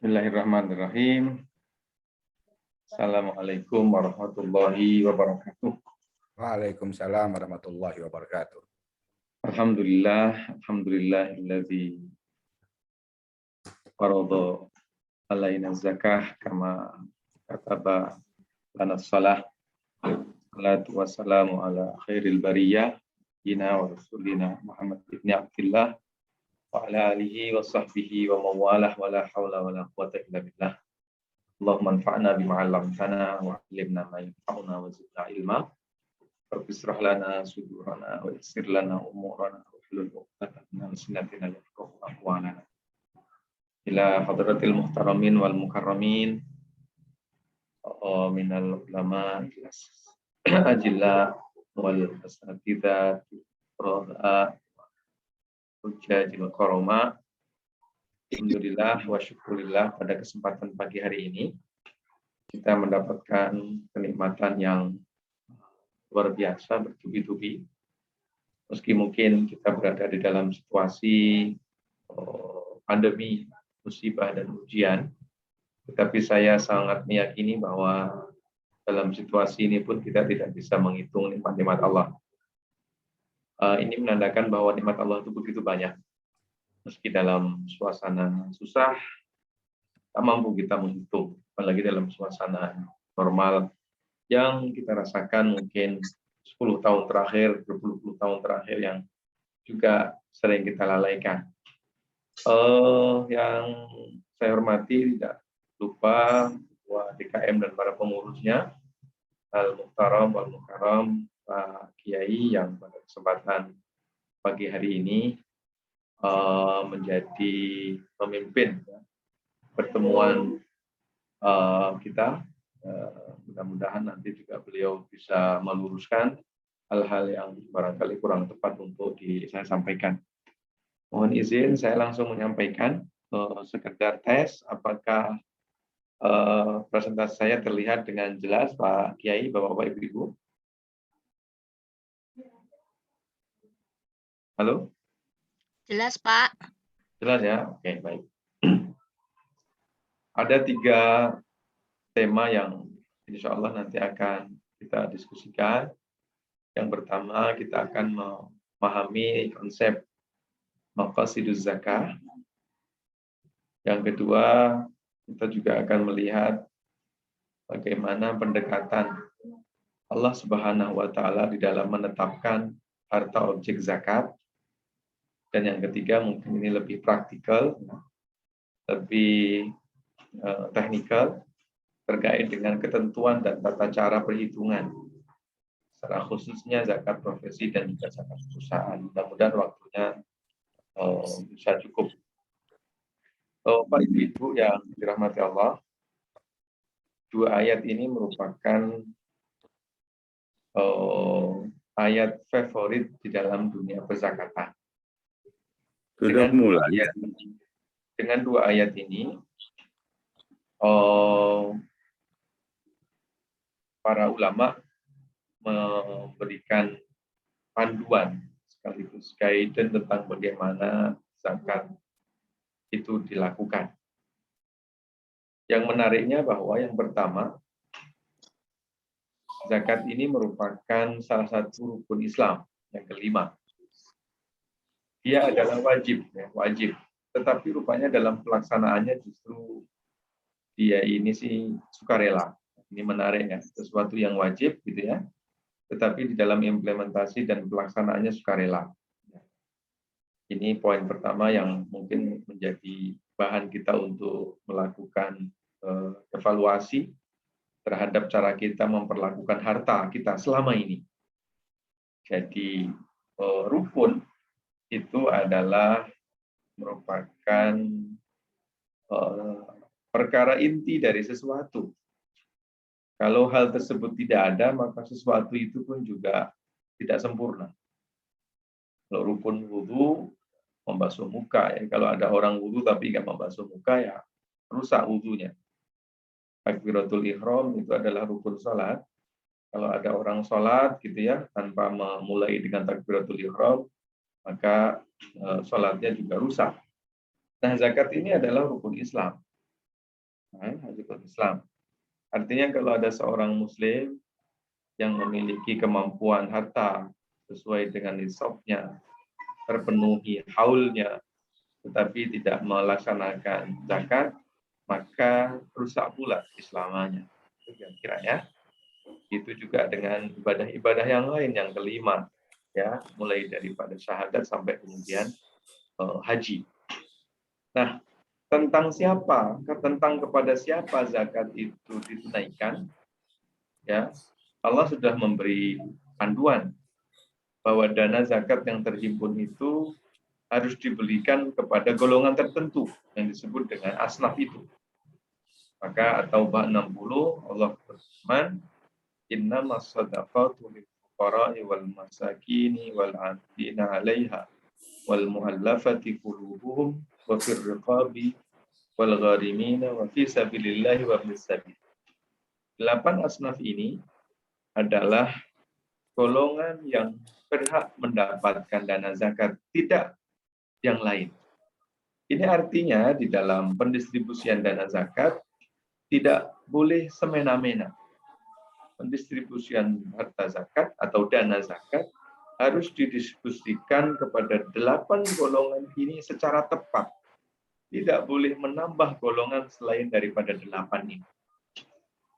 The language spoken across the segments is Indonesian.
Bismillahirrahmanirrahim. Assalamualaikum warahmatullahi wabarakatuh. Waalaikumsalam warahmatullahi wabarakatuh. Alhamdulillahilladzi farada alaina zakah kama kataba lana shalah. Salatu wassalamu ala khairil bariyah dina wa rasulina Muhammad ibn Abdillah wa ala alihi wa sahbihi wa mawalah wa la hawla wa la quwwata illa billah. Allahumma anfa'na bima 'allamtana wa 'allimna ma yanfa'una wa zidna ilma. Rabbishrah lana sudurana wa yassir lana umurana wa hlul 'uqdatam min lisanatina yafqahu aqwalana. Ila hadratil muhtaramin wal mukarramin minal ulama ajilla wal asatidzah qira'a hujjajil karama. Alhamdulillah wa syukurillah, pada kesempatan pagi hari ini kita mendapatkan kenikmatan yang luar biasa bertubi-tubi. Meski mungkin kita berada di dalam situasi pandemi, musibah dan ujian, tetapi saya sangat meyakini bahwa dalam situasi ini pun kita tidak bisa menghitung nikmat-nikmat Allah. Ini menandakan bahwa nikmat Allah itu begitu banyak. Meski dalam suasana susah, tak mampu kita menghitung. Apalagi dalam suasana normal yang kita rasakan mungkin 10 tahun terakhir, berpuluh-puluh tahun terakhir yang juga sering kita lalaikan. Yang saya hormati, tidak lupa Ketua DKM dan para pengurusnya, Al-Muhtaram wal-Mukarram, Pak Kiai, yang pada kesempatan pagi hari ini menjadi pemimpin pertemuan kita. Mudah-mudahan nanti juga beliau bisa meluruskan hal-hal yang barangkali kurang tepat untuk saya sampaikan. Mohon izin saya langsung menyampaikan, sekedar tes apakah presentasi saya terlihat dengan jelas, Pak Kiai, Bapak-Bapak, Ibu-Ibu. Halo? Jelas, Pak. Jelas ya? Oke, baik. Ada 3 tema yang insya Allah nanti akan kita diskusikan. Yang pertama, kita akan memahami konsep maqasiduz zakah. Yang kedua, kita juga akan melihat bagaimana pendekatan Allah Subhanahu wa Ta'ala di dalam menetapkan harta objek zakat. Dan yang ketiga, mungkin ini lebih praktikal, lebih teknikal, terkait dengan ketentuan dan tata cara perhitungan, secara khususnya zakat profesi dan juga zakat perusahaan. Mudah-mudahan waktunya bisa cukup. Pak Ibu yang dirahmati Allah, 2 ayat ini merupakan ayat favorit di dalam dunia perzakatan. Sudah mulai. Dengan 2 ayat ini, para ulama memberikan panduan sekaligus guidance tentang bagaimana zakat itu dilakukan. Yang menariknya bahwa yang pertama, zakat ini merupakan salah satu rukun Islam. Yang kelima, dia adalah wajib, wajib. Tetapi rupanya dalam pelaksanaannya justru dia ini sih sukarela. Ini menarik ya, sesuatu yang wajib gitu ya, tetapi di dalam implementasi dan pelaksanaannya sukarela. Ini poin pertama yang mungkin menjadi bahan kita untuk melakukan evaluasi terhadap cara kita memperlakukan harta kita selama ini. Jadi rukun itu adalah merupakan perkara inti dari sesuatu. Kalau hal tersebut tidak ada, maka sesuatu itu pun juga tidak sempurna. Kalau rukun wudu, membasuh muka, ya. Kalau ada orang wudu tapi nggak membasuh muka, ya rusak wudunya. Takbiratul ihram itu adalah rukun salat. Kalau ada orang salat gitu ya, tanpa memulai dengan takbiratul ihram, maka salatnya juga rusak. Nah, zakat ini adalah rukun Islam. Haji Islam. Artinya kalau ada seorang muslim yang memiliki kemampuan harta sesuai dengan nisabnya, terpenuhi haulnya, tetapi tidak melaksanakan zakat, maka rusak pula Islamanya. Itu kira-kira ya. Itu juga dengan ibadah-ibadah yang lain yang kelima, ya, mulai daripada syahadat sampai kemudian haji. Nah, tentang siapa, tentang kepada siapa zakat itu ditunaikan, ya, Allah sudah memberi panduan bahwa dana zakat yang terhimpun itu harus diberikan kepada golongan tertentu yang disebut dengan asnaf itu. Maka At-Taubah 60 Allah berfirman, innamas shadaqatu lil fuqara'i wal masakini wal 'amilina 'alaiha wal mu'allafati qulubuhum wa fir riqabi wal gharimina wa fi sabilillahi wa ibnis sabil. 8 asnaf ini adalah golongan yang berhak mendapatkan dana zakat, tidak yang lain. Ini artinya di dalam pendistribusian dana zakat tidak boleh semena-mena. Pendistribusian harta zakat atau dana zakat harus didistribusikan kepada 8 golongan ini secara tepat. Tidak boleh menambah golongan selain daripada 8 ini.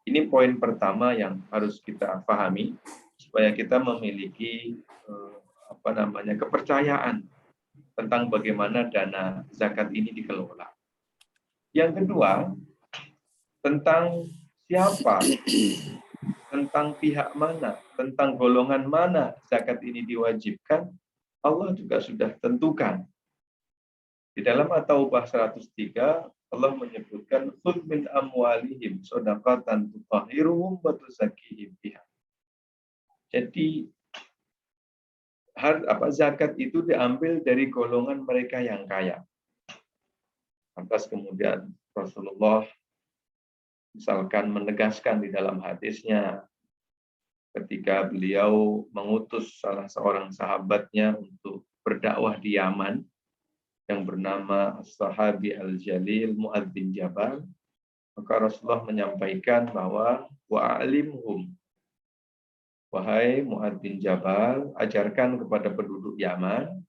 Ini poin pertama yang harus kita pahami supaya kita memiliki kepercayaan tentang bagaimana dana zakat ini dikelola. Yang kedua, tentang siapa, tentang pihak mana, tentang golongan mana zakat ini diwajibkan, Allah juga sudah tentukan. Di dalam At-Taubah 103, Allah menyebutkan khudz min amwalihim shadaqatan tutahhiruhum wa tuzakkihim biha. Jadi zakat itu diambil dari golongan mereka yang kaya. Lantas kemudian Rasulullah misalkan menegaskan di dalam hadisnya ketika beliau mengutus salah seorang sahabatnya untuk berdakwah di Yaman yang bernama As-Sahabi Al-Jalil Mu'adz bin Jabal, maka Rasulullah menyampaikan bahwa wa'alimhum, wahai Mu'adz bin Jabal, ajarkan kepada penduduk Yaman,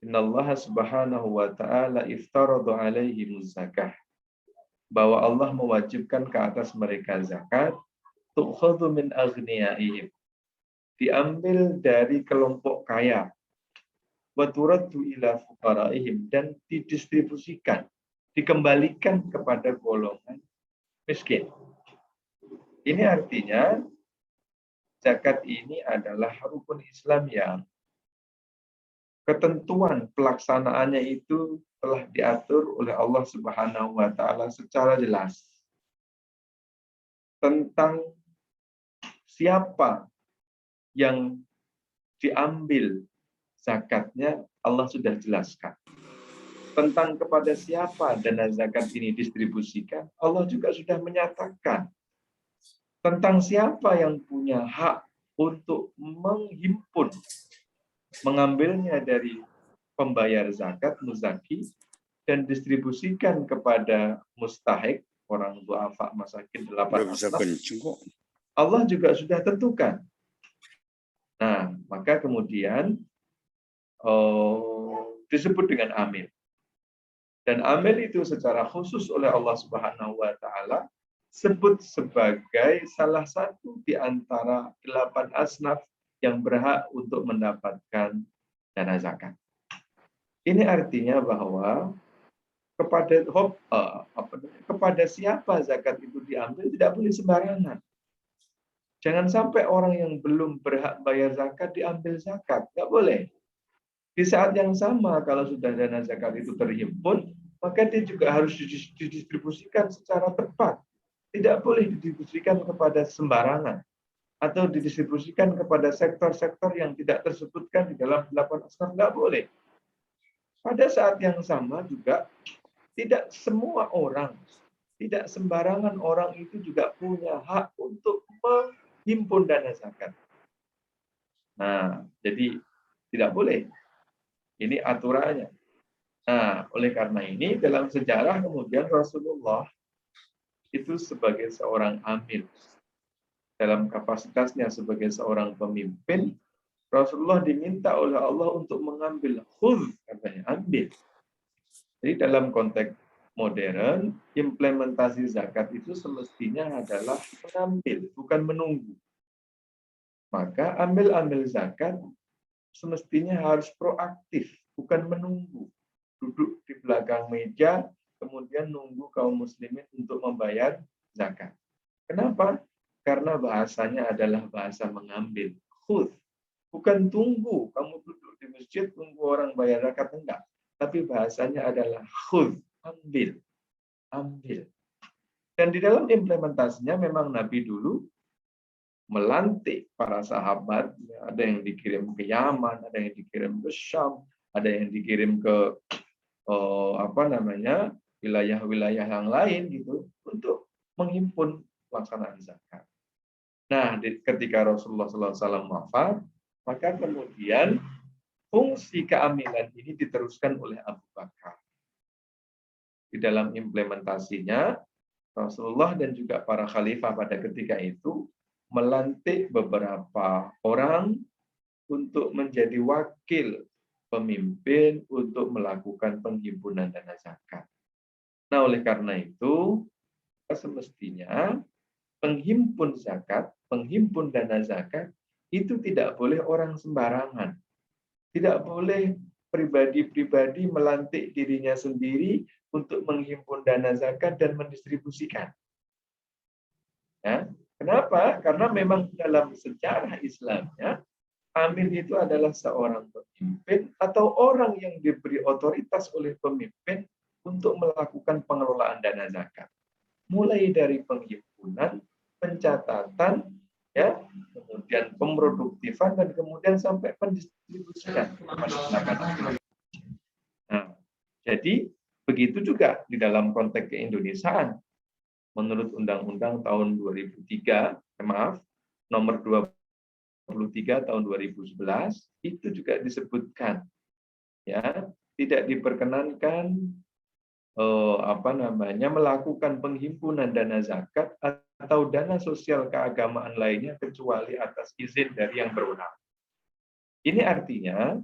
innallaha subhanahu wa ta'ala iftaradu alaihimuz zakah, bahwa Allah mewajibkan ke atas mereka zakat, tu'khadhu min aghniyaihim, diambil dari kelompok kaya, wa turaddu ila fuqaraihim, dan didistribusikan, dikembalikan kepada golongan miskin. Ini artinya zakat ini adalah rukun Islam yang ketentuan pelaksanaannya itu telah diatur oleh Allah Subhanahu wa taala secara jelas. Tentang siapa yang diambil zakatnya Allah sudah jelaskan. Tentang kepada siapa dana zakat ini distribusikan, Allah juga sudah menyatakan. Tentang siapa yang punya hak untuk menghimpun, mengambilnya dari pembayar zakat, muzaki, dan distribusikan kepada mustahik, orang du'afa, masakin, 8 asnaf, Allah juga sudah tentukan. Nah, maka kemudian disebut dengan amil. Dan amil itu secara khusus oleh Allah Subhanahu wa taala sebut sebagai salah satu di antara 8 asnaf yang berhak untuk mendapatkan dana zakat. Ini artinya bahwa kepada siapa zakat itu diambil tidak boleh sembarangan. Jangan sampai orang yang belum berhak bayar zakat diambil zakat, nggak boleh. Di saat yang sama kalau sudah dana zakat itu terhimpun, maka dia juga harus didistribusikan secara tepat. Tidak boleh didistribusikan kepada sembarangan atau didistribusikan kepada sektor-sektor yang tidak tersebutkan di dalam 8 asnaf, nggak boleh. Pada saat yang sama juga tidak semua orang, tidak sembarangan orang itu juga punya hak untuk menghimpun dana zakat. Nah, jadi tidak boleh. Ini aturannya. Nah, oleh karena ini dalam sejarah kemudian Rasulullah itu sebagai seorang amil. Dalam kapasitasnya sebagai seorang pemimpin, Rasulullah diminta oleh Allah untuk mengambil, khudh, katanya, ambil. Jadi dalam konteks modern, implementasi zakat itu semestinya adalah mengambil, bukan menunggu. Maka ambil zakat semestinya harus proaktif, bukan menunggu. Duduk di belakang meja, kemudian nunggu kaum muslimin untuk membayar zakat. Kenapa? Karena bahasanya adalah bahasa mengambil. Khudh. Bukan tunggu, kamu duduk di masjid, tunggu orang bayar zakat, enggak. Tapi bahasanya adalah khudh, ambil. Ambil. Dan di dalam implementasinya memang Nabi dulu melantik para sahabat, ada yang dikirim ke Yaman, ada yang dikirim ke Syam, ada yang dikirim ke wilayah-wilayah yang lain gitu untuk menghimpun pelaksanaan zakat. Nah, ketika Rasulullah SAW wafat, maka kemudian fungsi keamilan ini diteruskan oleh Abu Bakar. Di dalam implementasinya, Rasulullah dan juga para khalifah pada ketika itu melantik beberapa orang untuk menjadi wakil pemimpin untuk melakukan penghimpunan dana zakat. Nah, oleh karena itu, semestinya penghimpun zakat, penghimpun dana zakat, itu tidak boleh orang sembarangan. Tidak boleh pribadi-pribadi melantik dirinya sendiri untuk menghimpun dana zakat dan mendistribusikan. Ya, kenapa? Karena memang dalam sejarah Islamnya, amil itu adalah seorang pemimpin atau orang yang diberi otoritas oleh pemimpin untuk melakukan pengelolaan dana zakat. Mulai dari penghimpunan, pencatatan, ya, kemudian pemroduktifan, dan kemudian sampai pendistribusian kepada masyarakat. Nah, jadi begitu juga di dalam konteks keindonesiaan. Menurut Undang-Undang tahun 2003, nomor 23 tahun 2011, itu juga disebutkan, ya, tidak diperkenankan melakukan penghimpunan dana zakat atau dana sosial keagamaan lainnya kecuali atas izin dari yang berwenang. Ini artinya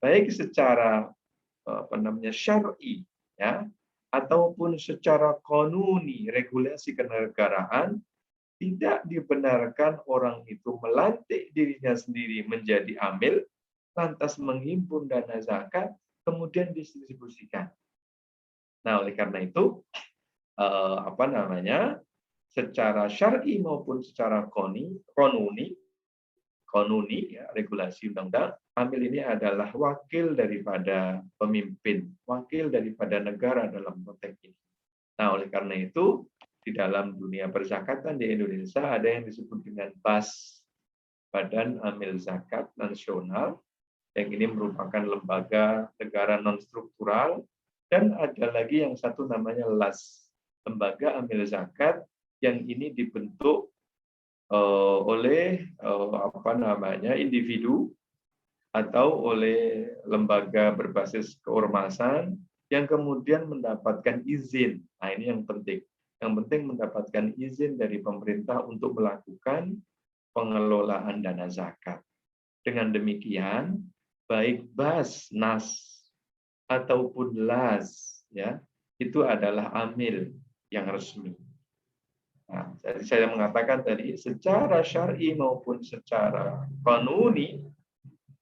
baik secara syar'i, ya, ataupun secara kanuni, regulasi kenegaraan, tidak dibenarkan orang itu melantik dirinya sendiri menjadi amil, lantas menghimpun dana zakat, kemudian didistribusikan. Nah, oleh karena itu, secara syar'i maupun secara kanuni, ya, regulasi undang-undang, amil ini adalah wakil daripada pemimpin, wakil daripada negara dalam konteks ini. Nah, oleh karena itu, di dalam dunia perzakatan di Indonesia ada yang disebut dengan BAS, Badan Amil Zakat Nasional, yang ini merupakan lembaga negara non-struktural, dan ada lagi yang satu namanya LAS, Lembaga Amil Zakat, yang ini dibentuk oleh individu atau oleh lembaga berbasis keormasan yang kemudian mendapatkan izin. Nah, ini yang penting. Yang penting mendapatkan izin dari pemerintah untuk melakukan pengelolaan dana zakat. Dengan demikian, baik BAS, NAS, ataupun LAS, ya, itu adalah amil yang resmi. Nah, jadi saya mengatakan tadi, secara syar'i maupun secara kanuni,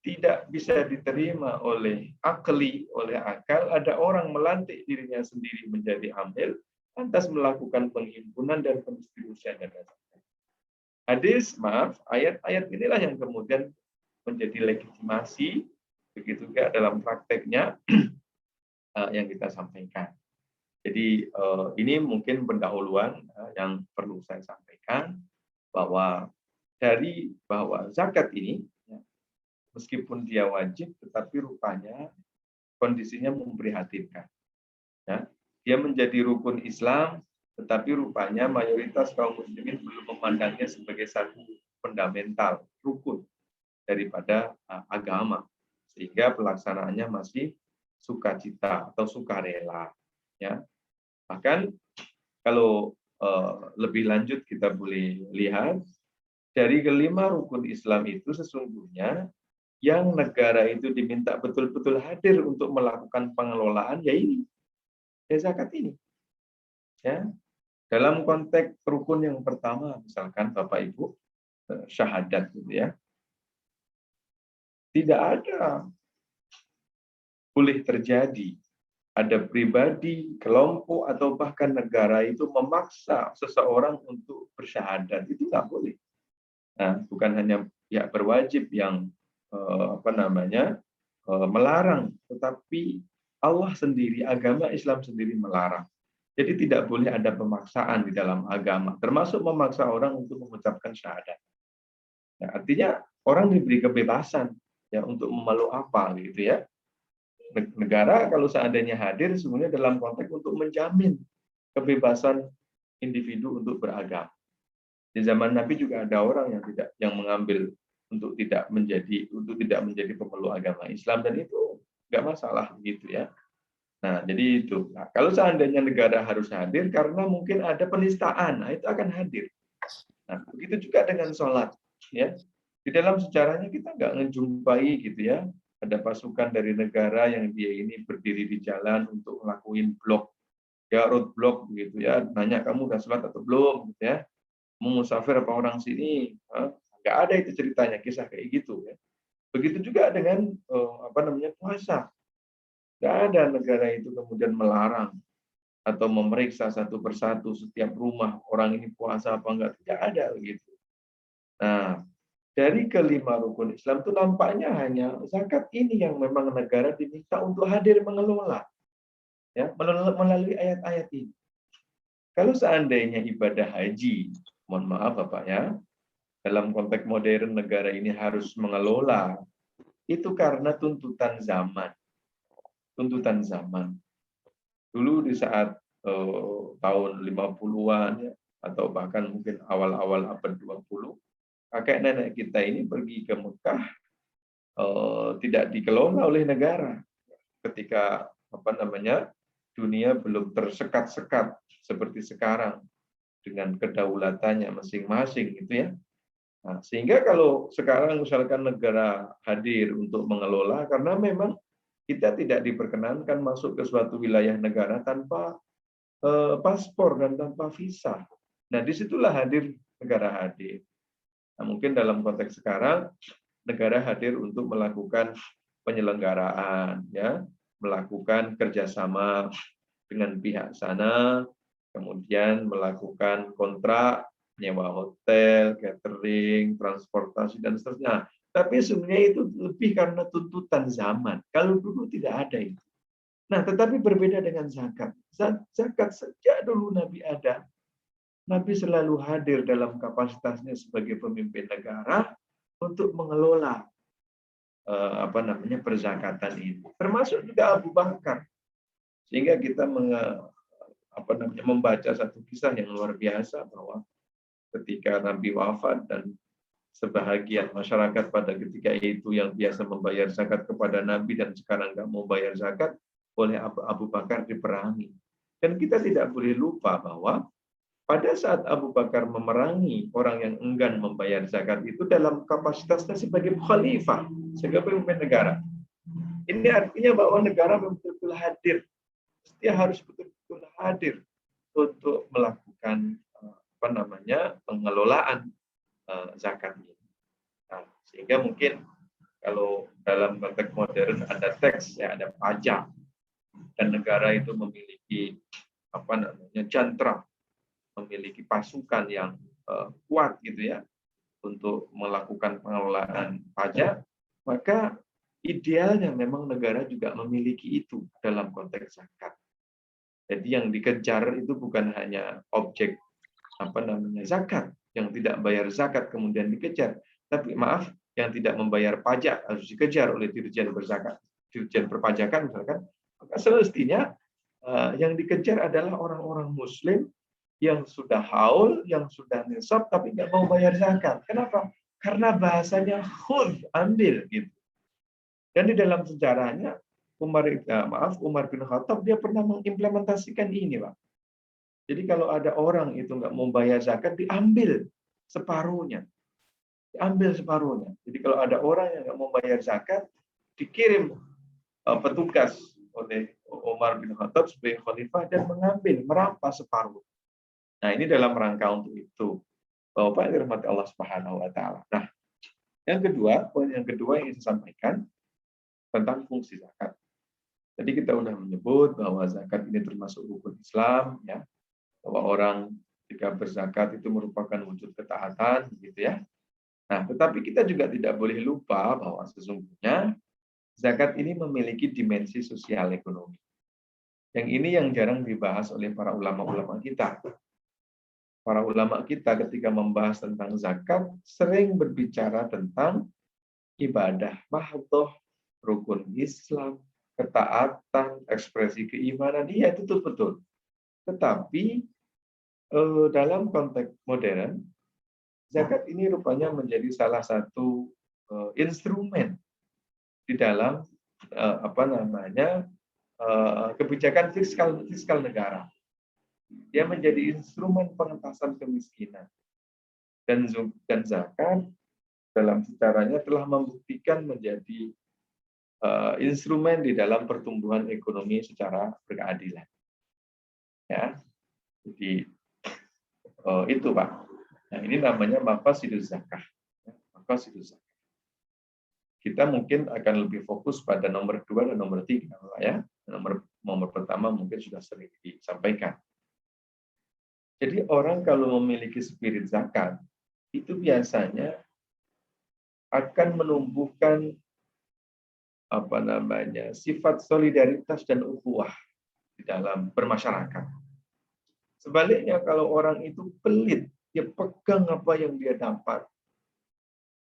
tidak bisa diterima oleh akli, oleh akal, ada orang melantik dirinya sendiri menjadi amil, lantas melakukan penghimpunan dan pendistribusian dana zakat. Ayat-ayat inilah yang kemudian menjadi legitimasi, begitu juga dalam prakteknya yang kita sampaikan. Jadi ini mungkin pendahuluan yang perlu saya sampaikan, bahwa zakat ini, meskipun dia wajib, tetapi rupanya kondisinya memprihatinkan. Ya, dia menjadi rukun Islam, tetapi rupanya mayoritas kaum muslimin belum memandangnya sebagai satu fundamental, rukun daripada agama, sehingga pelaksanaannya masih sukacita atau sukarela. Ya, bahkan kalau lebih lanjut kita boleh lihat dari kelima rukun Islam itu sesungguhnya yang negara itu diminta betul-betul hadir untuk melakukan pengelolaan ya ini, ya zakat ini. Ya. Dalam konteks rukun yang pertama, misalkan Bapak Ibu syahadat gitu ya. Tidak ada boleh terjadi ada pribadi, kelompok atau bahkan negara itu memaksa seseorang untuk bersyahadat, itu nggak boleh. Nah, bukan hanya pihak berwajib yang melarang, tetapi Allah sendiri, agama Islam sendiri melarang. Jadi tidak boleh ada pemaksaan di dalam agama, termasuk memaksa orang untuk mengucapkan syahadat. Nah, artinya orang diberi kebebasan ya untuk memeluk apa gitu ya. Negara kalau seandainya hadir sebenarnya dalam konteks untuk menjamin kebebasan individu untuk beragama. Di zaman Nabi juga ada orang yang mengambil untuk tidak menjadi pemeluk agama Islam, dan itu nggak masalah begitu ya. Nah, jadi itu. Nah, kalau seandainya negara harus hadir karena mungkin ada penistaan, nah itu akan hadir. Nah, begitu juga dengan sholat. Ya, di dalam sejarahnya kita nggak ngejumpai gitu ya, ada pasukan dari negara yang dia ini berdiri di jalan untuk ngelakuin blok, ya roadblock gitu ya, nanya kamu udah sholat atau belum, gitu ya, mau musafir apa orang sini, nggak ada itu ceritanya, kisah kayak gitu ya. Begitu juga dengan puasa, nggak ada negara itu kemudian melarang atau memeriksa satu persatu setiap rumah orang ini puasa apa enggak, tidak ada begitu. Nah, dari kelima rukun Islam itu nampaknya hanya zakat ini yang memang negara diminta untuk hadir mengelola, ya melalui ayat-ayat ini. Kalau seandainya ibadah haji, mohon maaf Bapak ya, dalam konteks modern negara ini harus mengelola, itu karena tuntutan zaman. Tuntutan zaman. Dulu di saat tahun 50-an ya, atau bahkan mungkin awal-awal abad 20, kakek nenek kita ini pergi ke Mekah tidak dikelola oleh negara ketika dunia belum tersekat-sekat seperti sekarang dengan kedaulatannya masing-masing gitu ya. Nah, sehingga kalau sekarang misalkan negara hadir untuk mengelola, karena memang kita tidak diperkenankan masuk ke suatu wilayah negara tanpa paspor dan tanpa visa. Nah, disitulah hadir negara hadir. Nah, mungkin dalam konteks sekarang negara hadir untuk melakukan penyelenggaraan, ya, melakukan kerjasama dengan pihak sana, kemudian melakukan kontrak nyewa hotel, catering, transportasi dan seterusnya. Tapi sebenarnya itu lebih karena tuntutan zaman. Kalau dulu tidak ada itu. Nah, tetapi berbeda dengan zakat. Zakat sejak dulu Nabi ada, Nabi selalu hadir dalam kapasitasnya sebagai pemimpin negara untuk mengelola perzakatan ini. Termasuk juga Abu Bakar. Sehingga kita membaca satu kisah yang luar biasa bahwa ketika Nabi wafat dan sebahagian masyarakat pada ketika itu yang biasa membayar zakat kepada Nabi dan sekarang nggak mau bayar zakat, oleh Abu Bakar diperangi. Dan kita tidak boleh lupa bahwa pada saat Abu Bakar memerangi orang yang enggan membayar zakat itu dalam kapasitasnya sebagai khalifah, sebagai pemimpin negara. Ini artinya bahwa negara betul-betul hadir. Dia harus betul-betul hadir untuk melakukan pengelolaan zakat ini. Nah, sehingga mungkin kalau dalam konteks modern ada teks, ya ada pajak, dan negara itu memiliki jantra, memiliki pasukan yang kuat gitu ya untuk melakukan pengelolaan pajak, maka idealnya memang negara juga memiliki itu dalam konteks zakat. Jadi yang dikejar itu bukan hanya objek zakat, yang tidak bayar zakat kemudian dikejar, tapi maaf, yang tidak membayar pajak harus dikejar oleh dirjen perpajakan misalkan. Maka semestinya yang dikejar adalah orang-orang Muslim yang sudah haul, yang sudah nisab, tapi nggak mau bayar zakat. Kenapa? Karena bahasanya khudh, ambil gitu. Dan di dalam sejarahnya Umar bin Khattab dia pernah mengimplementasikan ini, Pak. Jadi kalau ada orang itu nggak mau bayar zakat, diambil separuhnya. Diambil separuhnya. Jadi kalau ada orang yang nggak mau bayar zakat, dikirim petugas oleh Umar bin Khattab sebagai khalifah dan mengambil, merampas separuh. Nah, ini dalam rangka untuk itu. Bapak yang dirahmati Allah Subhanahu wa taala. Nah, poin yang kedua yang saya sampaikan tentang fungsi zakat. Jadi kita sudah menyebut bahwa zakat ini termasuk rukun Islam, ya. Bahwa orang jika berzakat itu merupakan wujud ketaatan, gitu ya. Nah, tetapi kita juga tidak boleh lupa bahwa sesungguhnya zakat ini memiliki dimensi sosial ekonomi. Yang ini yang jarang dibahas oleh para ulama-ulama kita. Para ulama kita ketika membahas tentang zakat sering berbicara tentang ibadah mahdhah, rukun Islam, ketaatan, ekspresi keimanan. Iya, itu betul. Tetapi dalam konteks modern, zakat ini rupanya menjadi salah satu instrumen di dalam kebijakan fiskal negara. Dia menjadi instrumen pengentasan kemiskinan. Dan zakat dalam sejarahnya telah membuktikan menjadi instrumen di dalam pertumbuhan ekonomi secara berkeadilan. Ya, jadi itu Pak. Nah, ini namanya maqasiduz zakah. Maqasiduz zakah. Kita mungkin akan lebih fokus pada nomor 2 dan nomor 3, ya. Nomor pertama mungkin sudah sering disampaikan. Jadi orang kalau memiliki spirit zakat, itu biasanya akan menumbuhkan sifat solidaritas dan ukhuwah di dalam bermasyarakat. Sebaliknya kalau orang itu pelit, dia pegang apa yang dia dapat.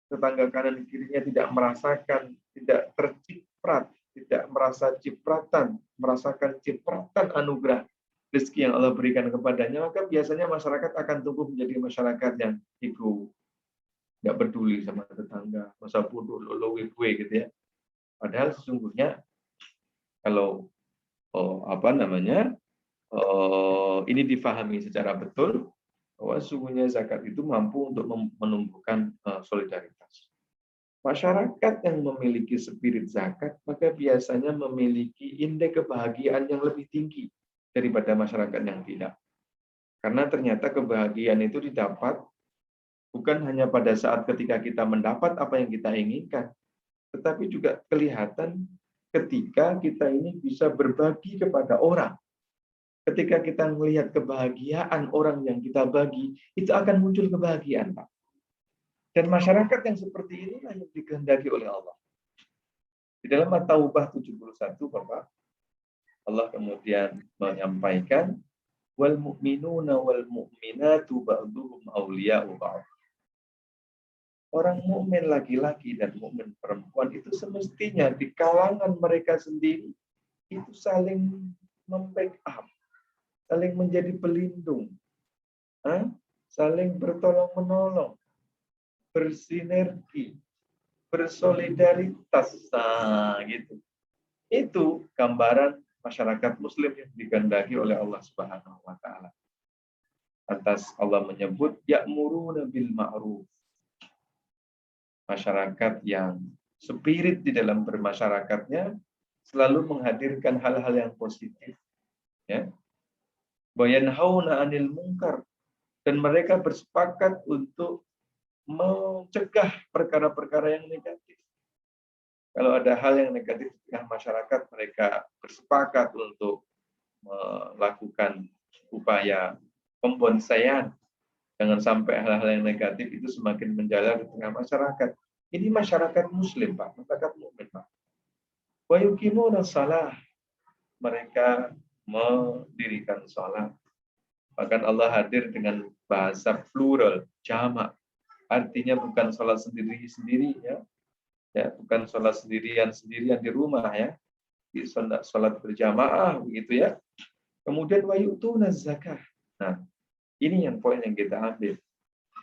Tetangga kanan kirinya tidak merasakan, tidak terciprat, tidak merasa cipratan, merasakan cipratan anugerah rezeki yang Allah berikan kepadanya, maka biasanya masyarakat akan tumbuh menjadi masyarakat yang ego, nggak peduli sama tetangga, masa bodoh, lolowe gitu ya. Padahal sesungguhnya kalau ini difahami secara betul, bahwa sesungguhnya zakat itu mampu untuk menumbuhkan solidaritas. Masyarakat yang memiliki spirit zakat, maka biasanya memiliki indeks kebahagiaan yang lebih tinggi daripada masyarakat yang tidak. Karena ternyata kebahagiaan itu didapat bukan hanya pada saat ketika kita mendapat apa yang kita inginkan, tetapi juga kelihatan ketika kita ini bisa berbagi kepada orang. Ketika kita melihat kebahagiaan orang yang kita bagi, itu akan muncul kebahagiaan, Pak. Dan masyarakat yang seperti inilah yang dikehendaki oleh Allah. Di dalam At-Taubah 71, Bapak, Allah kemudian menyampaikan, wal mu'minuna wal mu'minatu ba'duhum awliya'u ba'd. Orang mukmin laki-laki dan mukmin perempuan itu semestinya di kalangan mereka sendiri itu saling membackup, saling menjadi pelindung, saling bertolong-menolong, bersinergi, bersolidaritas, gitu. Itu gambaran masyarakat Muslim yang dikehendaki oleh Allah Subhanahu wa taala. Atas Allah menyebut ya'muruna bil ma'ruf. Masyarakat yang spirit di dalam bermasyarakatnya selalu menghadirkan hal-hal yang positif, ya. Wa yanhauna 'anil munkar, dan mereka bersepakat untuk mencegah perkara-perkara yang negatif. Kalau ada hal yang negatif di tengah masyarakat, mereka bersepakat untuk melakukan upaya pembonsaian. Jangan sampai hal-hal yang negatif itu semakin menjalar di tengah masyarakat. Ini masyarakat Muslim, Pak, masyarakat mukmin, Pak. Wa yuqimuna shalah, mereka mendirikan salat. Bahkan Allah hadir dengan bahasa plural, jamak. Artinya bukan salat sendiri-sendiri, ya. Ya, bukan sholat sendirian di rumah, ya, di sholat berjamaah begitu, ya. Kemudian wa yu'tuna zakah. Nah, ini yang poin yang kita ambil.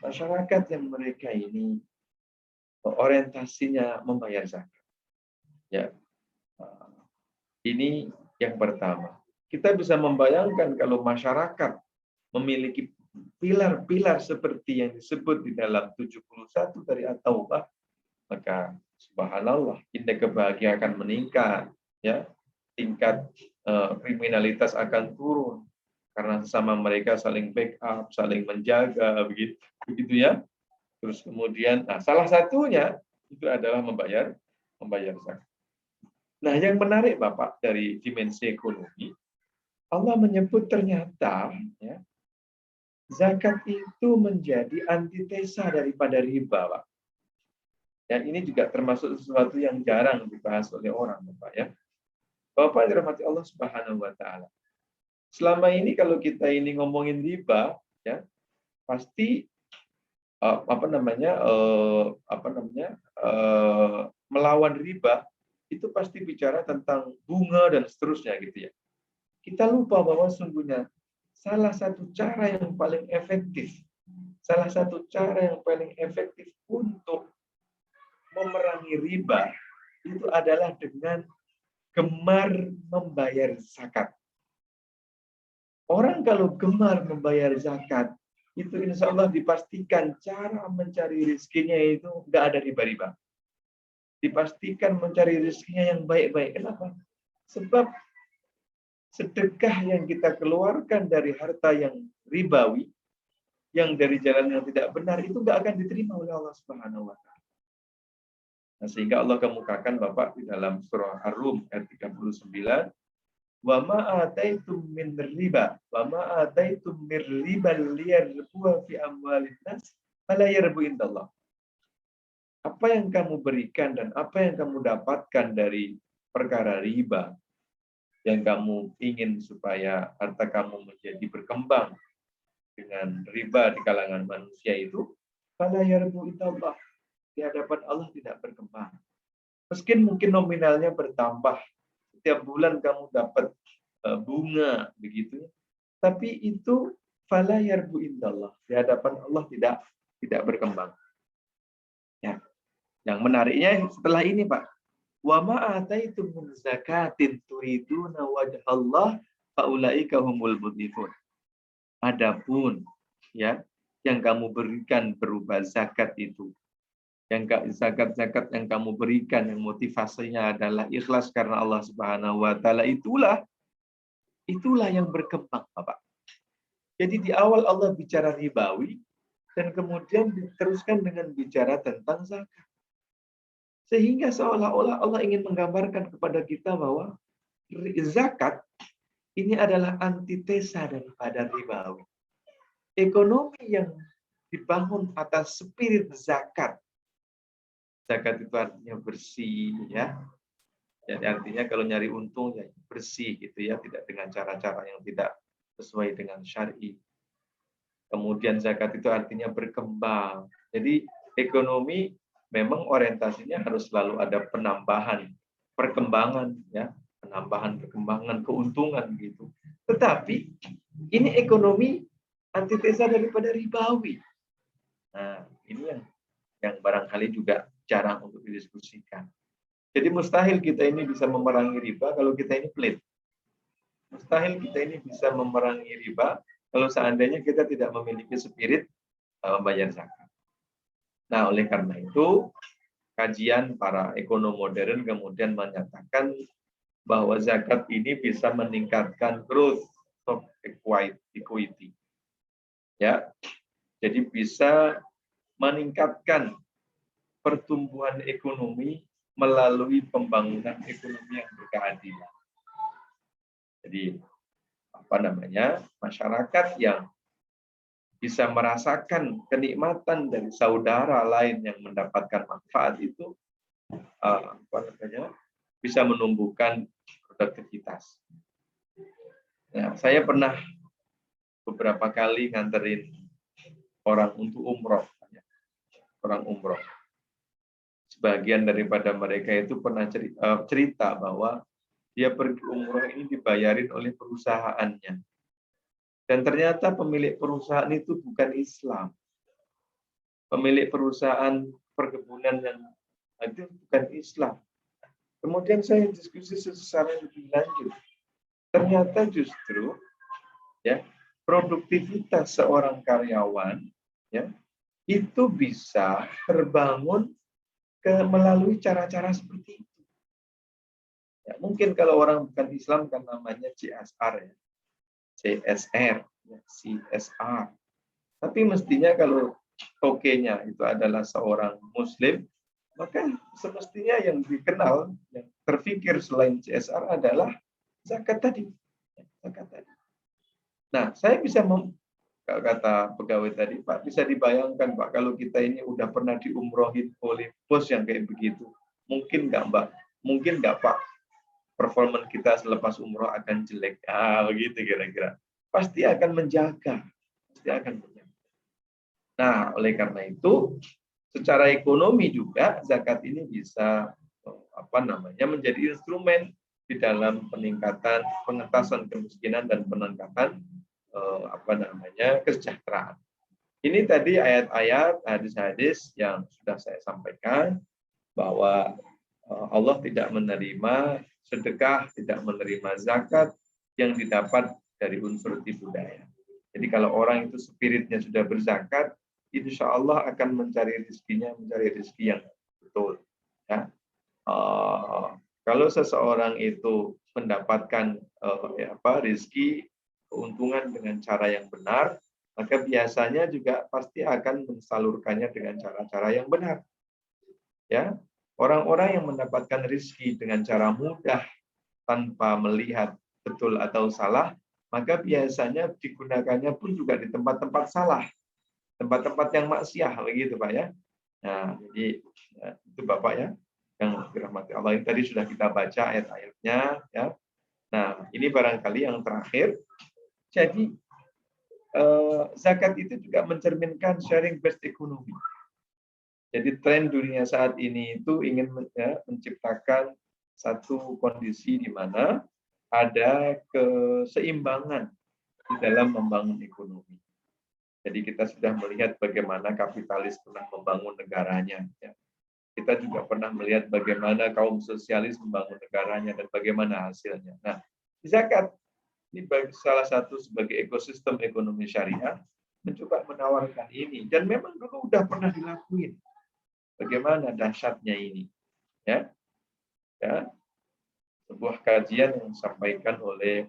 Masyarakat yang mereka ini orientasinya membayar zakat, ya. Ini yang pertama. Kita bisa membayangkan kalau masyarakat memiliki pilar-pilar seperti yang disebut di dalam 71 dari At-Taubah, maka subhanallah, indeks kebahagiaan akan meningkat, ya. Tingkat kriminalitas akan turun karena sesama mereka saling backup, saling menjaga, begitu ya. Terus kemudian, nah salah satunya itu adalah membayar zakat. Nah, yang menarik Bapak dari dimensi ekonomi, Allah menyebut ternyata ya, zakat itu menjadi antitesa daripada riba, Pak. Dan ini juga termasuk sesuatu yang jarang dibahas oleh orang, Bapak ya. Bapak dirahmati Allah Subhanahu wa taala. Selama ini kalau kita ini ngomongin riba, ya, pasti melawan riba itu pasti bicara tentang bunga dan seterusnya gitu ya. Kita lupa bahwa sungguhnya salah satu cara yang paling efektif untuk memerangi riba itu adalah dengan gemar membayar zakat. Orang kalau gemar membayar zakat, itu insya Allah dipastikan cara mencari rezekinya itu nggak ada riba-riba. Dipastikan mencari rezekinya yang baik-baik. Kenapa? Sebab sedekah yang kita keluarkan dari harta yang ribawi, yang dari jalan yang tidak benar, itu nggak akan diterima oleh Allah Subhanahu wa taala. Nah, sehingga Allah kemukakan Bapak di dalam surah Ar-Rum ayat 39, wa ma ataitum min riba wa ma ataitum mir riba liyarbu fi amwalin nas fala yarbu indallah. Apa yang kamu berikan dan apa yang kamu dapatkan dari perkara riba yang kamu ingin supaya harta kamu menjadi berkembang dengan riba di kalangan manusia itu, fala yarbu indallah, di hadapan Allah tidak berkembang. Meski mungkin nominalnya bertambah, setiap bulan kamu dapat bunga begitu, tapi itu fala yarbu indallah, di hadapan Allah tidak berkembang. Ya. Yang menariknya setelah ini, Pak, wa ma ataitum min zakatin turiduna wajhallah faulaika humul mudhifun. Adapun ya yang kamu berikan berupa zakat itu, yang zakat-zakat yang kamu berikan yang motivasinya adalah ikhlas karena Allah Subhanahu wa taala, itulah yang berkembang, Bapak. Jadi di awal Allah bicara ribawi dan kemudian diteruskan dengan bicara tentang zakat. Sehingga seolah-olah Allah ingin menggambarkan kepada kita bahwa zakat ini adalah antitesa daripada ribawi. Ekonomi yang dibangun atas spirit zakat. Zakat itu artinya bersih, ya. Jadi artinya kalau nyari untung ya bersih gitu ya, tidak dengan cara-cara yang tidak sesuai dengan syar'i. Kemudian zakat itu artinya berkembang. Jadi ekonomi memang orientasinya harus selalu ada penambahan, perkembangan, ya, perkembangan keuntungan gitu. Tetapi ini ekonomi antitesa daripada ribawi. Nah, ini yang barangkali juga jarang untuk didiskusikan. Jadi mustahil kita ini bisa memerangi riba kalau kita ini pelit. Mustahil kita ini bisa memerangi riba kalau seandainya kita tidak memiliki spirit membayar zakat. Nah, oleh karena itu, kajian para ekonom modern kemudian menyatakan bahwa zakat ini bisa meningkatkan growth of equity. Ya. Jadi bisa meningkatkan pertumbuhan ekonomi melalui pembangunan ekonomi yang berkeadilan. Jadi masyarakat yang bisa merasakan kenikmatan dari saudara lain yang mendapatkan manfaat itu bisa menumbuhkan produktivitas. Nah, saya pernah beberapa kali nganterin orang untuk umroh. Sebagian daripada mereka itu pernah cerita bahwa dia pergi umroh ini dibayarin oleh perusahaannya. Dan ternyata pemilik perusahaan itu bukan Islam. Pemilik perusahaan perkebunan yang itu bukan Islam. Kemudian saya diskusi secara lebih lanjut. Ternyata justru ya produktivitas seorang karyawan ya itu bisa terbangun melalui cara-cara seperti itu. Ya, mungkin kalau orang bukan Islam kan namanya CSR ya. CSR, ya, CSR. Tapi mestinya kalau tokonya itu adalah seorang Muslim, maka semestinya yang dikenal, yang terfikir selain CSR adalah zakat tadi. Zakat tadi. Nah, saya bisa kata pegawai tadi, Pak, bisa dibayangkan, Pak, kalau kita ini udah pernah diumrohin oleh bos yang kayak begitu, mungkin nggak, Mbak? Mungkin nggak, Pak? Performa kita selepas umroh akan jelek. Begitu kira-kira. Pasti akan menjaga. Pasti akan menjaga. Nah, oleh karena itu, secara ekonomi juga zakat ini bisa menjadi instrumen di dalam peningkatan pengentasan kemiskinan dan peningkatan kesejahteraan. Ini tadi ayat-ayat, hadis-hadis yang sudah saya sampaikan bahwa Allah tidak menerima sedekah, tidak menerima zakat yang didapat dari unsur tipu daya. Jadi kalau orang itu spiritnya sudah berzakat, insya Allah akan mencari rezeki yang betul. Ya. Kalau seseorang itu mendapatkan rezeki, keuntungan dengan cara yang benar, maka biasanya juga pasti akan mensalurkannya dengan cara-cara yang benar. Ya, orang-orang yang mendapatkan rezeki dengan cara mudah tanpa melihat betul atau salah, maka biasanya digunakannya pun juga di tempat-tempat salah, tempat-tempat yang maksiat, begitu Pak ya. Nah, jadi itu Bapak ya, yang dirahmati Allah. Yang tadi sudah kita baca ayat-ayatnya, ya. Nah, ini barangkali yang terakhir. Jadi zakat itu juga mencerminkan sharing based economy. Jadi tren dunia saat ini itu ingin menciptakan satu kondisi di mana ada keseimbangan di dalam membangun ekonomi. Jadi kita sudah melihat bagaimana kapitalis pernah membangun negaranya. Ya. Kita juga pernah melihat bagaimana kaum sosialis membangun negaranya dan bagaimana hasilnya. Nah, zakat ini salah satu sebagai ekosistem ekonomi syariah mencoba menawarkan ini. Dan memang dulu udah pernah dilakuin. Bagaimana dahsyatnya ini, ya, sebuah kajian yang disampaikan oleh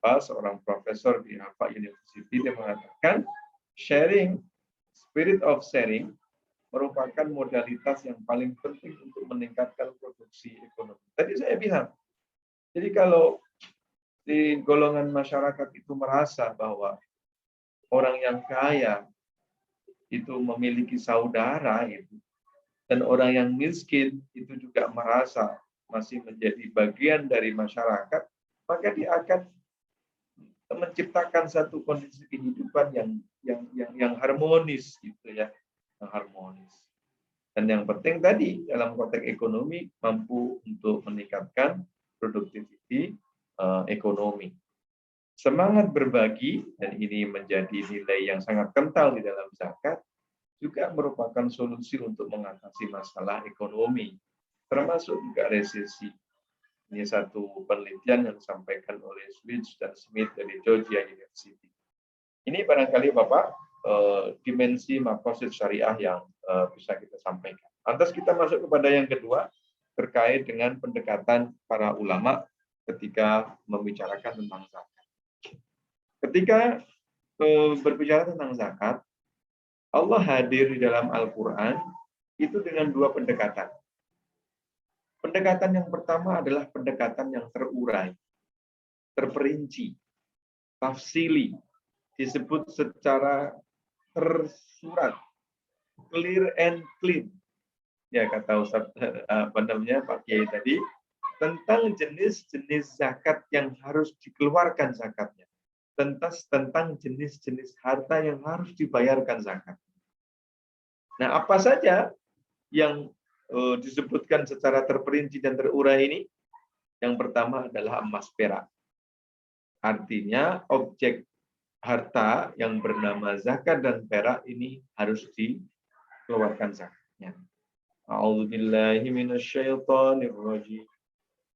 seorang profesor di Harvard University, dia mengatakan spirit of sharing merupakan modalitas yang paling penting untuk meningkatkan produksi ekonomi. Tadi saya bilang, jadi kalau di golongan masyarakat itu merasa bahwa orang yang kaya itu memiliki saudara itu, dan orang yang miskin itu juga merasa masih menjadi bagian dari masyarakat, maka dia akan menciptakan satu kondisi kehidupan yang harmonis gitu ya, yang harmonis. Dan yang penting tadi dalam konteks ekonomi mampu untuk meningkatkan produktiviti ekonomi. Semangat berbagi, dan ini menjadi nilai yang sangat kental di dalam zakat, juga merupakan solusi untuk mengatasi masalah ekonomi, termasuk juga resesi. Ini satu penelitian yang disampaikan oleh Switch dan Smith dari Georgia University. Ini barangkali Bapak dimensi maqasid syariah yang bisa kita sampaikan. Lantas kita masuk kepada yang kedua, terkait dengan pendekatan para ulama ketika membicarakan tentang zakat. Ketika berbicara tentang zakat, Allah hadir di dalam Al-Quran itu dengan dua pendekatan. Pendekatan yang pertama adalah pendekatan yang terurai, terperinci, tafsili, disebut secara tersurat, clear and clean. Ya kata Ustaz Pak Kiai tadi, tentang jenis-jenis zakat yang harus dikeluarkan zakatnya. Tentang jenis-jenis harta yang harus dibayarkan zakat. Nah, apa saja yang disebutkan secara terperinci dan terurai ini? Yang pertama adalah emas perak. Artinya objek harta yang bernama zakat dan perak ini harus dikeluarkan zakatnya. A'udzubillahi minasyaitonirrajim.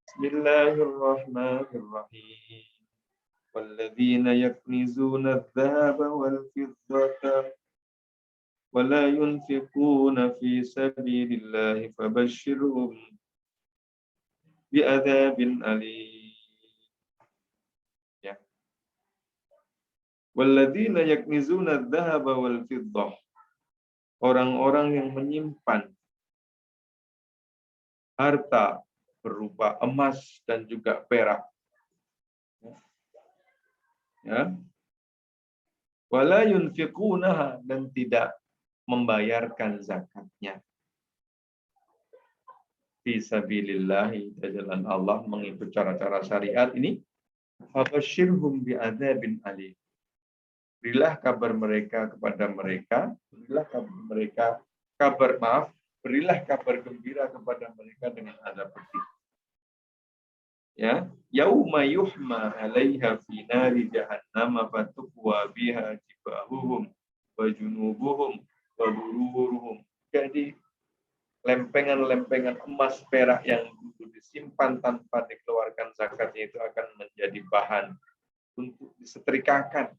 Bismillahirrahmanirrahim. walladzina yaknizuna adh-dhahaba wal fiddata wa la yunfiquna fi sabilillahi fabashshirhum bi'adzabin alim. Ya. Walladzina yaknizuna adh-dhahaba wal fiddah. Orang-orang yang menyimpan harta berupa emas dan juga perak. Ya. Wala yunfiqunaha, dan tidak membayarkan zakatnya. Fi sabilillah, di jalan Allah, mengikut cara-cara syariat ini. Fabasyirhum bi'adzabin alim. Berilah kabar mereka kepada mereka, berilah kabar gembira kepada mereka dengan azab pedih. Ya, yauma yuhma 'alaiha fi nari jahannam fatukwa biha jibahuhum wa junubuhum wa dhururuhum. Jadi lempengan-lempengan emas perak yang dulu disimpan tanpa dikeluarkan zakatnya itu akan menjadi bahan untuk disetrikakan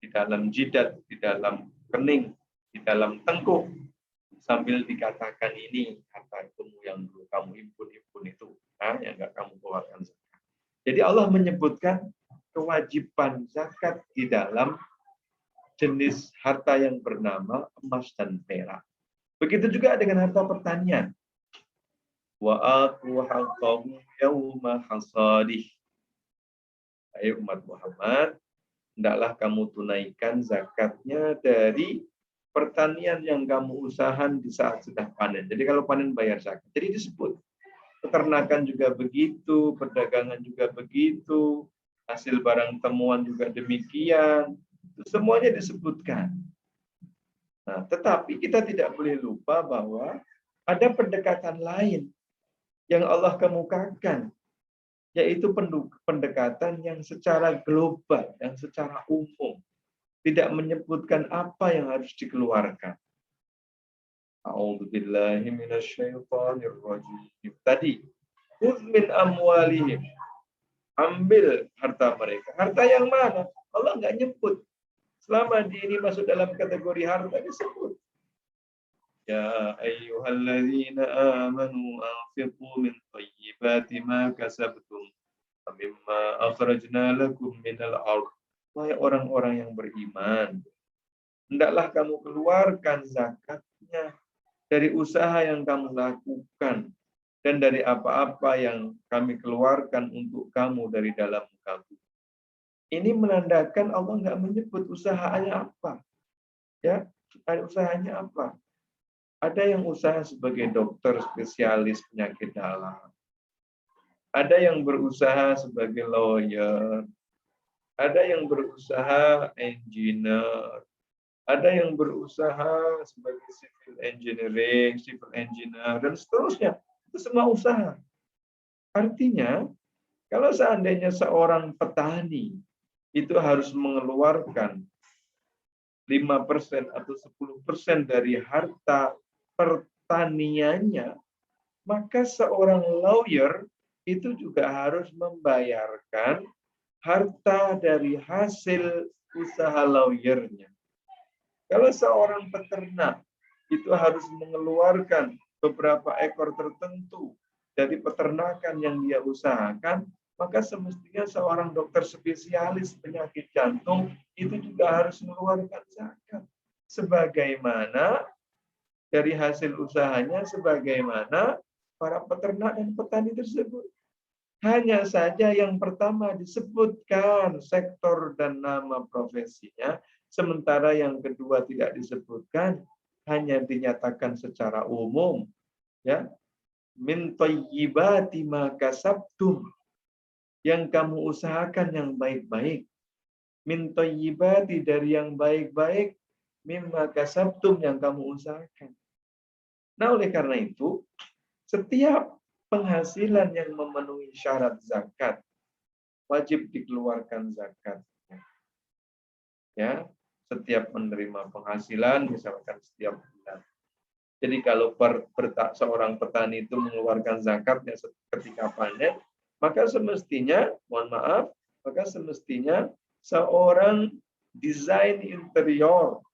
di dalam jidat, di dalam kening, di dalam tengkuk, sambil dikatakan ini harta kamu yang dulu kamu himpun itu, yang enggak kamu keluarkan zakat. Jadi Allah menyebutkan kewajiban zakat di dalam jenis harta yang bernama emas dan perak. Begitu juga dengan harta pertanian. Wa atu haqqahu yauma hasadih. Ayo umat Muhammad, hendaklah kamu tunaikan zakatnya dari pertanian yang kamu usahakan di saat sudah panen. Jadi kalau panen bayar zakat. Jadi disebut. Peternakan juga begitu, perdagangan juga begitu, hasil barang temuan juga demikian. Itu semuanya disebutkan. Nah, tetapi kita tidak boleh lupa bahwa ada pendekatan lain yang Allah kemukakan, yaitu pendekatan yang secara global, yang secara umum, tidak menyebutkan apa yang harus dikeluarkan. A'udzubillahi minasyaitonirrajim. Tadi, khudz min amwalihim. Ambil harta mereka. Harta yang mana? Allah nggak nyebut. Selama ini masuk dalam kategori harta disebut. Ya ayyuhalladzina amanu anfiqu min thayyibati ma kasabtum wa mimma akhrajna lakum minal ardh. Wahai orang-orang yang beriman, hendaklah kamu keluarkan zakatnya dari usaha yang kamu lakukan dan dari apa-apa yang kami keluarkan untuk kamu dari dalam kamu. Ini menandakan Allah nggak menyebut usahanya apa. Ya, usahanya apa? Ada yang usaha sebagai dokter spesialis penyakit dalam. Ada yang berusaha sebagai lawyer. Ada yang berusaha engineer. Ada yang berusaha sebagai civil engineering, civil engineer, dan seterusnya. Itu semua usaha. Artinya, kalau seandainya seorang petani itu harus mengeluarkan 5% atau 10% dari harta pertaniannya, maka seorang lawyer itu juga harus membayarkan harta dari hasil usaha lawyernya. Kalau seorang peternak itu harus mengeluarkan beberapa ekor tertentu dari peternakan yang dia usahakan, maka semestinya seorang dokter spesialis penyakit jantung itu juga harus mengeluarkan zakat. Sebagaimana dari hasil usahanya, sebagaimana para peternak dan petani tersebut. Hanya saja yang pertama disebutkan sektor dan nama profesinya, sementara yang kedua tidak disebutkan, hanya dinyatakan secara umum. Ya, min thayyibati ma kasabtum, yang kamu usahakan yang baik-baik. Min thayyibati, dari yang baik-baik, mimma kasabtum, yang kamu usahakan. Nah, oleh karena itu, setiap penghasilan yang memenuhi syarat zakat wajib dikeluarkan zakatnya. Ya, setiap menerima penghasilan misalkan setiap bulan. Jadi kalau seorang petani itu mengeluarkan zakatnya ketika panen, maka semestinya, mohon maaf, Maka semestinya seorang desain interior,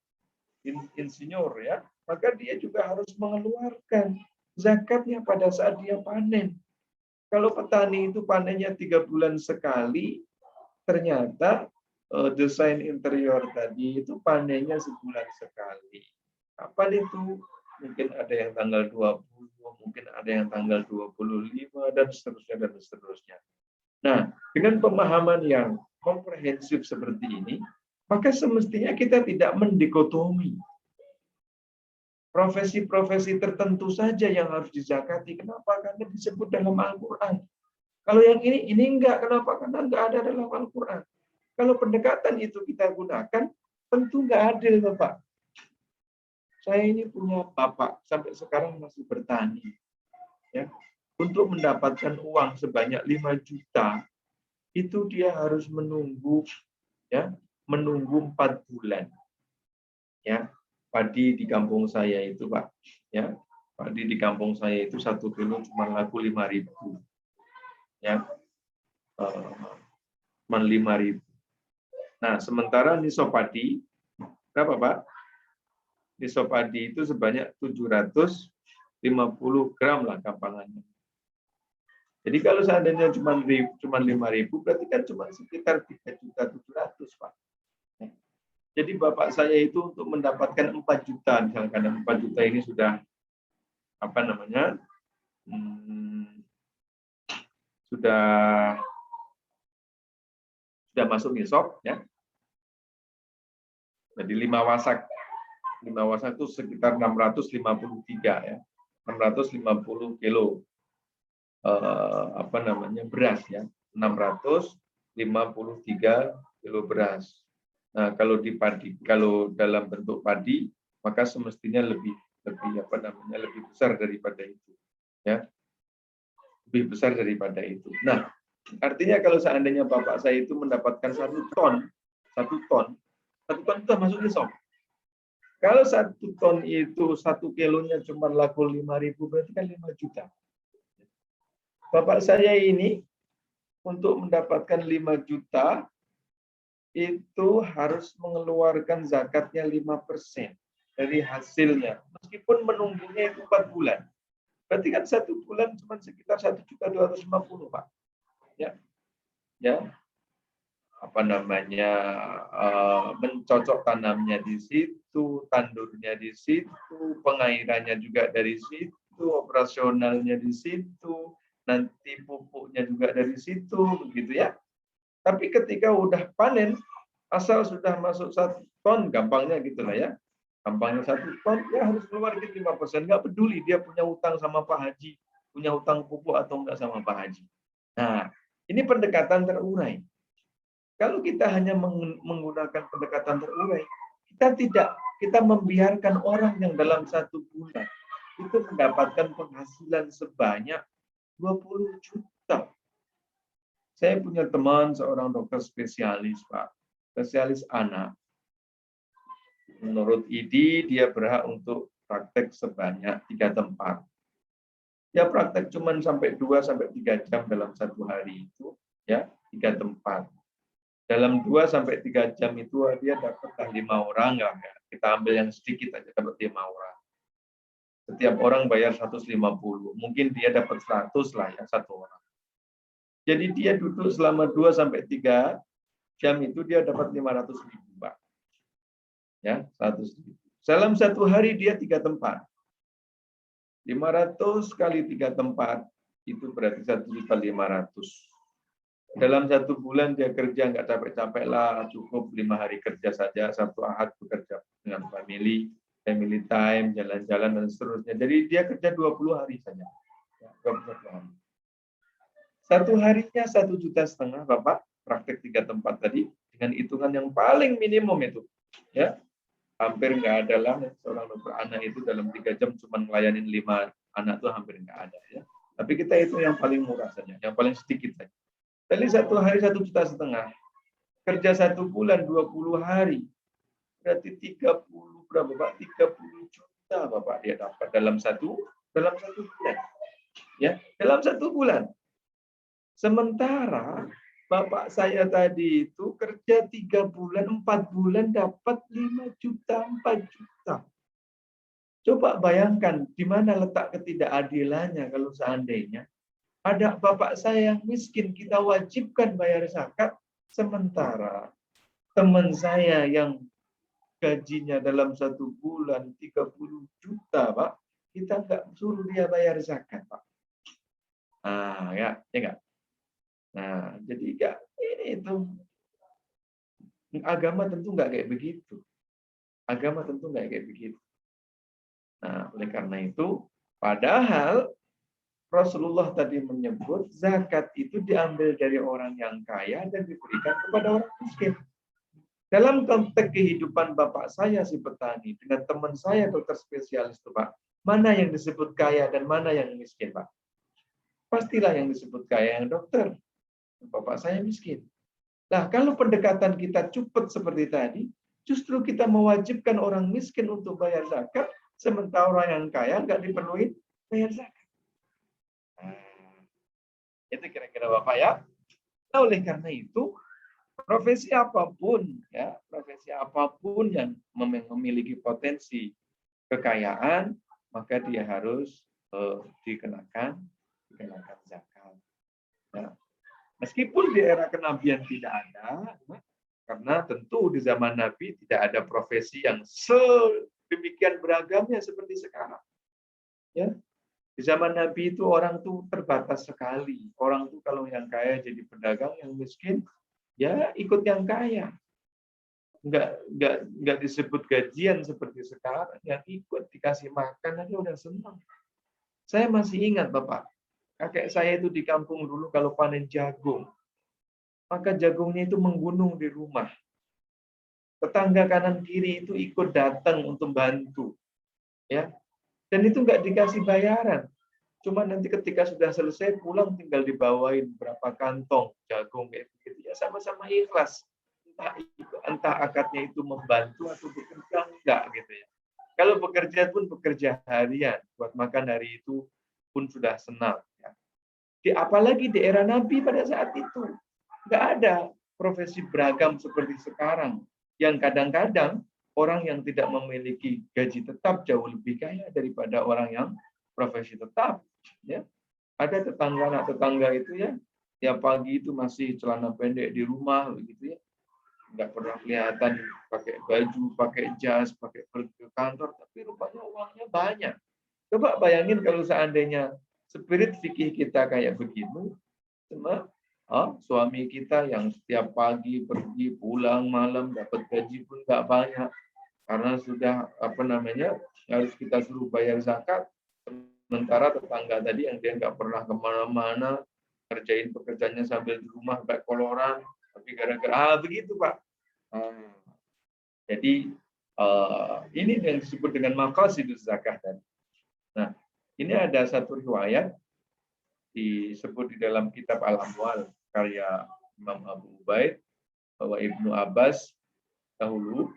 insinyur ya, maka dia juga harus mengeluarkan zakatnya pada saat dia panen. Kalau petani itu panennya 3 bulan sekali, ternyata desain interior tadi itu panennya sebulan sekali. Kapan itu? Mungkin ada yang tanggal 20, mungkin ada yang tanggal 25, dan seterusnya, dan seterusnya. Nah, dengan pemahaman yang komprehensif seperti ini, maka semestinya kita tidak mendikotomi. Profesi-profesi tertentu saja yang harus dizakati. Kenapa? Karena disebut dalam Al-Quran. Kalau yang ini enggak. Kenapa? Karena enggak ada dalam Al-Quran. Kalau pendekatan itu kita gunakan, tentu enggak adil, Bapak. Saya ini punya bapak, sampai sekarang masih bertani. Ya. Untuk mendapatkan uang sebanyak 5 juta, itu dia harus menunggu 4 bulan. Ya. Padi di kampung saya itu, Pak. Ya. Padi di kampung saya itu 1 kilo cuma laku 5.000. Ya. Cuma 5.000. Nah, sementara nisab padi berapa, Pak? Nisab padi itu sebanyak 750 gram lah gampangannya. Jadi kalau seandainya cuma 5.000, berarti kan cuma sekitar 3.700.000, Pak. Jadi bapak saya itu untuk mendapatkan 4 juta, misalkan 4 juta ini sudah sudah masuk nisab, ya. Jadi 5 wasak itu sekitar 653 ya. 650 kilo beras ya. 653 kilo beras. Nah, kalau dalam bentuk padi, maka semestinya lebih besar daripada itu. Ya. Lebih besar daripada itu. Nah, artinya kalau seandainya bapak saya itu mendapatkan 1 ton itu masuk nisab. Kalau 1 ton itu 1 kilonya cuma laku 5.000, berarti kan 5 juta. Bapak saya ini untuk mendapatkan 5 juta itu harus mengeluarkan zakatnya 5% dari hasilnya. Meskipun menunggunya itu 4 bulan. Berarti kan 1 bulan cuma sekitar 1.250.000, Pak. Ya. Ya. Mencocok tanamnya di situ, tandurnya di situ, pengairannya juga dari situ, operasionalnya di situ, nanti pupuknya juga dari situ, begitu ya. Tapi ketika udah panen, asal sudah masuk 1 ton, gampangnya gitulah ya. Gampangnya 1 ton, ya harus keluarin 5%. Nggak peduli dia punya utang sama Pak Haji, punya utang pupuk atau enggak sama Pak Haji. Nah, ini pendekatan terurai. Kalau kita hanya menggunakan pendekatan terurai, kita membiarkan orang yang dalam 1 bulan itu mendapatkan penghasilan sebanyak 20 juta. Saya punya teman seorang dokter spesialis, Pak, spesialis anak. Menurut ID dia berhak untuk praktek sebanyak 3 tempat. Dia praktek cuma sampai 2-3 jam dalam 1 hari itu, ya 3 tempat. Dalam 2-3 jam itu dia dapatlah 5 orang, ya. Kita ambil yang sedikit aja, dapat 5 orang. Setiap orang bayar 150, mungkin dia dapat 100 lah ya 1 orang. Jadi dia duduk selama 2-3 jam itu dia dapat 500.000, Pak. Ya, 100.000. Dalam 1 hari dia 3 tempat. 500 kali 3 tempat itu berarti 1.500.000. Dalam 1 bulan dia kerja nggak capek-capek lah, cukup 5 hari kerja saja, Sabtu Ahad bekerja dengan family time, jalan-jalan dan seterusnya. Jadi dia kerja 20 hari saja. 21 hari. 1 harinya 1,5 juta, Bapak, praktek 3 tempat tadi dengan hitungan yang paling minimum itu. Ya. Hampir nggak ada lah seorang dokter anak itu dalam 3 jam cuma melayani 5 anak itu hampir nggak ada ya. Tapi kita itu yang paling murah saja, yang paling sedikit saja. Jadi 1 hari 1,5 juta. Kerja 1 bulan 20 hari. Berarti 30 berapa, Pak? 30 juta Bapak dia dapat dalam satu bulan. Ya, dalam 1 bulan. Sementara Bapak saya tadi itu kerja 3 bulan, 4 bulan dapat 5 juta, 4 juta. Coba bayangkan di mana letak ketidakadilannya kalau seandainya ada bapak saya yang miskin, kita wajibkan bayar zakat, sementara teman saya yang gajinya dalam 1 bulan 30 juta, Pak, kita nggak suruh dia bayar zakat, Pak. Nah, ya enggak? Nah, jadi enggak, ini itu agama tentu nggak kayak begitu. Agama tentu nggak kayak begitu. Nah, oleh karena itu, padahal Rasulullah tadi menyebut zakat itu diambil dari orang yang kaya dan diberikan kepada orang miskin. Dalam konteks kehidupan bapak saya si petani dengan teman saya dokter spesialis itu, Pak, mana yang disebut kaya dan mana yang miskin, Pak? Pastilah yang disebut kaya yang dokter. Bapak saya miskin. Nah, kalau pendekatan kita cepat seperti tadi, justru kita mewajibkan orang miskin untuk bayar zakat, sementara orang yang kaya nggak diperluin bayar zakat. Nah, itu kira-kira Bapak ya. Nah, oleh karena itu, profesi apapun yang memiliki potensi kekayaan, maka dia harus dikenakan zakat. Nah, meskipun di era kenabian tidak ada, karena tentu di zaman Nabi tidak ada profesi yang sedemikian beragamnya seperti sekarang. Ya, di zaman Nabi itu orang tuh terbatas sekali. Orang tuh kalau yang kaya jadi pedagang, yang miskin ya ikut yang kaya. Enggak disebut gajian seperti sekarang, yang ikut dikasih makan aja udah senang. Saya masih ingat Bapak, kakek saya itu di kampung dulu kalau panen jagung, maka jagungnya itu menggunung di rumah. Tetangga kanan kiri itu ikut datang untuk bantu, ya. Dan itu nggak dikasih bayaran. Cuma nanti ketika sudah selesai pulang tinggal dibawain berapa kantong jagung kayak gitu ya, sama-sama ikhlas. Entah akadnya itu membantu atau bekerja enggak gitu ya. Kalau bekerja pun bekerja harian, buat makan hari itu pun sudah senang. Ya. Apalagi di era Nabi pada saat itu nggak ada profesi beragam seperti sekarang, yang kadang-kadang orang yang tidak memiliki gaji tetap jauh lebih kaya daripada orang yang profesi tetap. Ya, ada anak tetangga itu ya, tiap pagi itu masih celana pendek di rumah begitu ya, nggak pernah kelihatan pakai baju, pakai jas, pakai pergi ke kantor, tapi rupanya uangnya banyak. Coba bayangin kalau seandainya spirit fikih kita kayak begitu, cuma suami kita yang setiap pagi pergi pulang malam dapat gaji pun nggak banyak karena sudah harus kita suruh bayar zakat. Sementara tetangga tadi yang dia nggak pernah kemana-mana, kerjain pekerjaannya sambil di rumah kayak koloran, tapi gara-gara begitu Pak. Jadi ini yang disebut dengan maqasiduz zakah tadi. Nah, ini ada satu riwayat disebut di dalam kitab Al-Amwal karya Imam Abu Ubaid bahwa Ibnu Abbas dahulu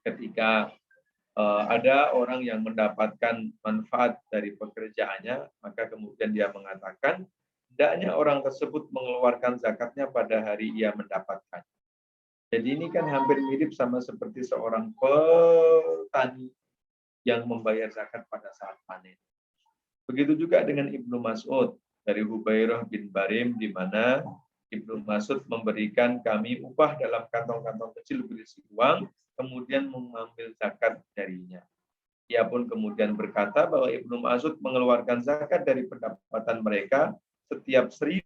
ketika ada orang yang mendapatkan manfaat dari pekerjaannya, maka kemudian dia mengatakan, hendaknya orang tersebut mengeluarkan zakatnya pada hari ia mendapatkan. Jadi ini kan hampir mirip sama seperti seorang petani yang membayar zakat pada saat panen. Begitu juga dengan Ibnu Mas'ud dari Hubairah bin Barim, di mana Ibnu Mas'ud memberikan kami upah dalam kantong-kantong kecil berisi uang, kemudian mengambil zakat darinya. Ia pun kemudian berkata bahwa Ibnu Mas'ud mengeluarkan zakat dari pendapatan mereka setiap 1.000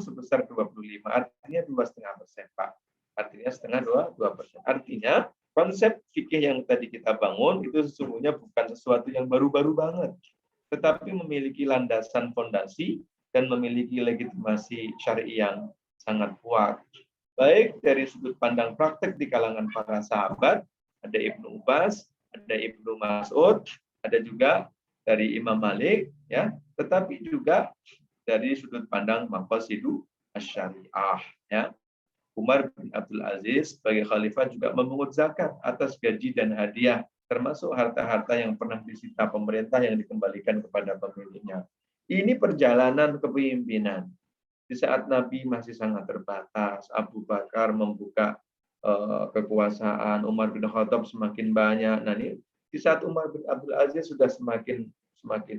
sebesar 25, artinya 2,5%, Pak. Artinya setengah 2%. Artinya konsep fikih yang tadi kita bangun itu sesungguhnya bukan sesuatu yang baru-baru banget, tetapi memiliki landasan fondasi dan memiliki legitimasi syar'i yang sangat kuat. Baik dari sudut pandang praktek di kalangan para sahabat, ada Ibnu Abbas, ada Ibnu Mas'ud, ada juga dari Imam Malik, ya, tetapi juga dari sudut pandang maqasidu asy-syariah, ya. Umar bin Abdul Aziz sebagai khalifah juga memungut zakat atas gaji dan hadiah, termasuk harta-harta yang pernah disita pemerintah yang dikembalikan kepada pemiliknya. Ini perjalanan kepemimpinan. Di saat Nabi masih sangat terbatas, Abu Bakar membuka kekuasaan, Umar bin Khattab semakin banyak. Nah ini di saat Umar bin Abdul Aziz sudah semakin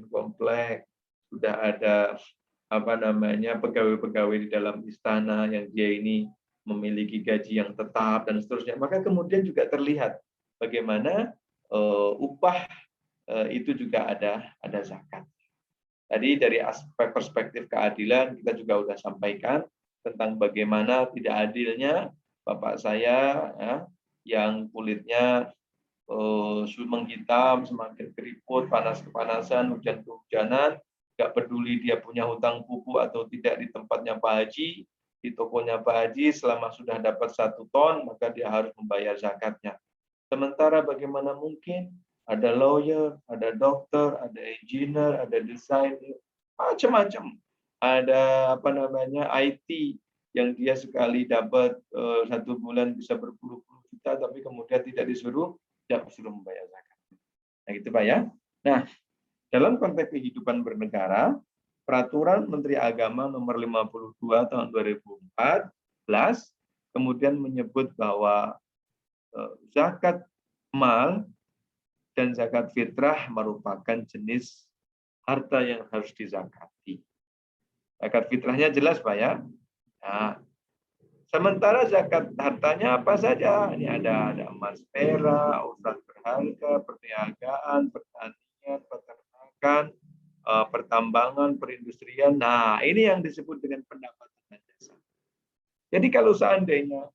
kompleks, sudah ada pegawai-pegawai di dalam istana yang dia ini memiliki gaji yang tetap dan seterusnya. Maka kemudian juga terlihat bagaimana upah itu juga ada zakat. Tadi dari aspek perspektif keadilan kita juga sudah sampaikan tentang bagaimana tidak adilnya bapak saya ya, yang kulitnya menghitam, semakin keriput, panas-kepanasan, hujan-kehujanan, nggak peduli dia punya hutang buku atau tidak di tempatnya Pak Haji, di tokonya Pak Haji selama sudah dapat 1 ton maka dia harus membayar zakatnya. Sementara bagaimana mungkin ada lawyer, ada dokter, ada engineer, ada desainer, macam-macam. Ada IT yang dia sekali dapat 1 bulan bisa berpuluh-puluh juta, tapi kemudian tidak disuruh membayar zakat. Nah, gitu Pak ya. Nah, dalam konteks kehidupan bernegara, Peraturan Menteri Agama Nomor 52 Tahun 2014 kemudian menyebut bahwa zakat mal dan zakat fitrah merupakan jenis harta yang harus dizakati. Zakat fitrahnya jelas Pak ya. Nah, sementara zakat hartanya apa saja? Ini ada emas perak, urat berharga, perniagaan, pertanian, peternakan, pertambangan, perindustrian. Nah, ini yang disebut dengan pendapatan dan jasa. Jadi kalau seandainya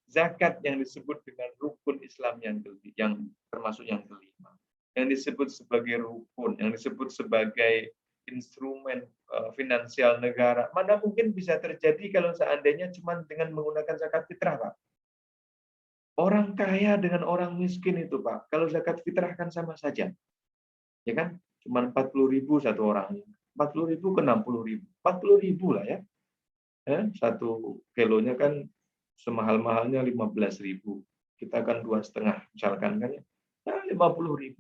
zakat yang disebut dengan rukun Islam yang termasuk yang kelima, yang disebut sebagai rukun, yang disebut sebagai instrumen finansial negara, mana mungkin bisa terjadi kalau seandainya cuma dengan menggunakan zakat fitrah, Pak? Orang kaya dengan orang miskin itu, Pak, kalau zakat fitrah kan sama saja, ya kan? Cuma 40.000 satu orang, 40.000 ke 60.000, 40.000 lah ya. 1 kilonya kan semahal-mahalnya 15.000. Kita kan 2,5 misalkan kan ya. 50.000.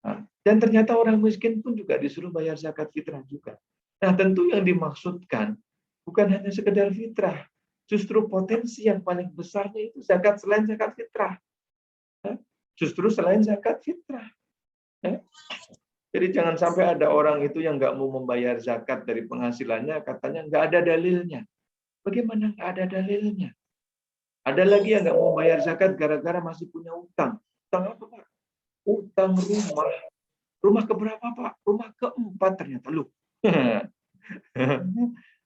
Nah, dan ternyata orang miskin pun juga disuruh bayar zakat fitrah juga. Nah, tentu yang dimaksudkan bukan hanya sekedar fitrah. Justru potensi yang paling besarnya itu zakat selain zakat fitrah. Justru selain zakat fitrah. Jadi jangan sampai ada orang itu yang nggak mau membayar zakat dari penghasilannya, katanya nggak ada dalilnya. Bagaimana nggak ada dalilnya? Ada lagi yang nggak mau bayar zakat gara-gara masih punya utang. Utang apa, Pak? Utang rumah. Rumah keberapa, Pak? Rumah keempat ternyata. Loh.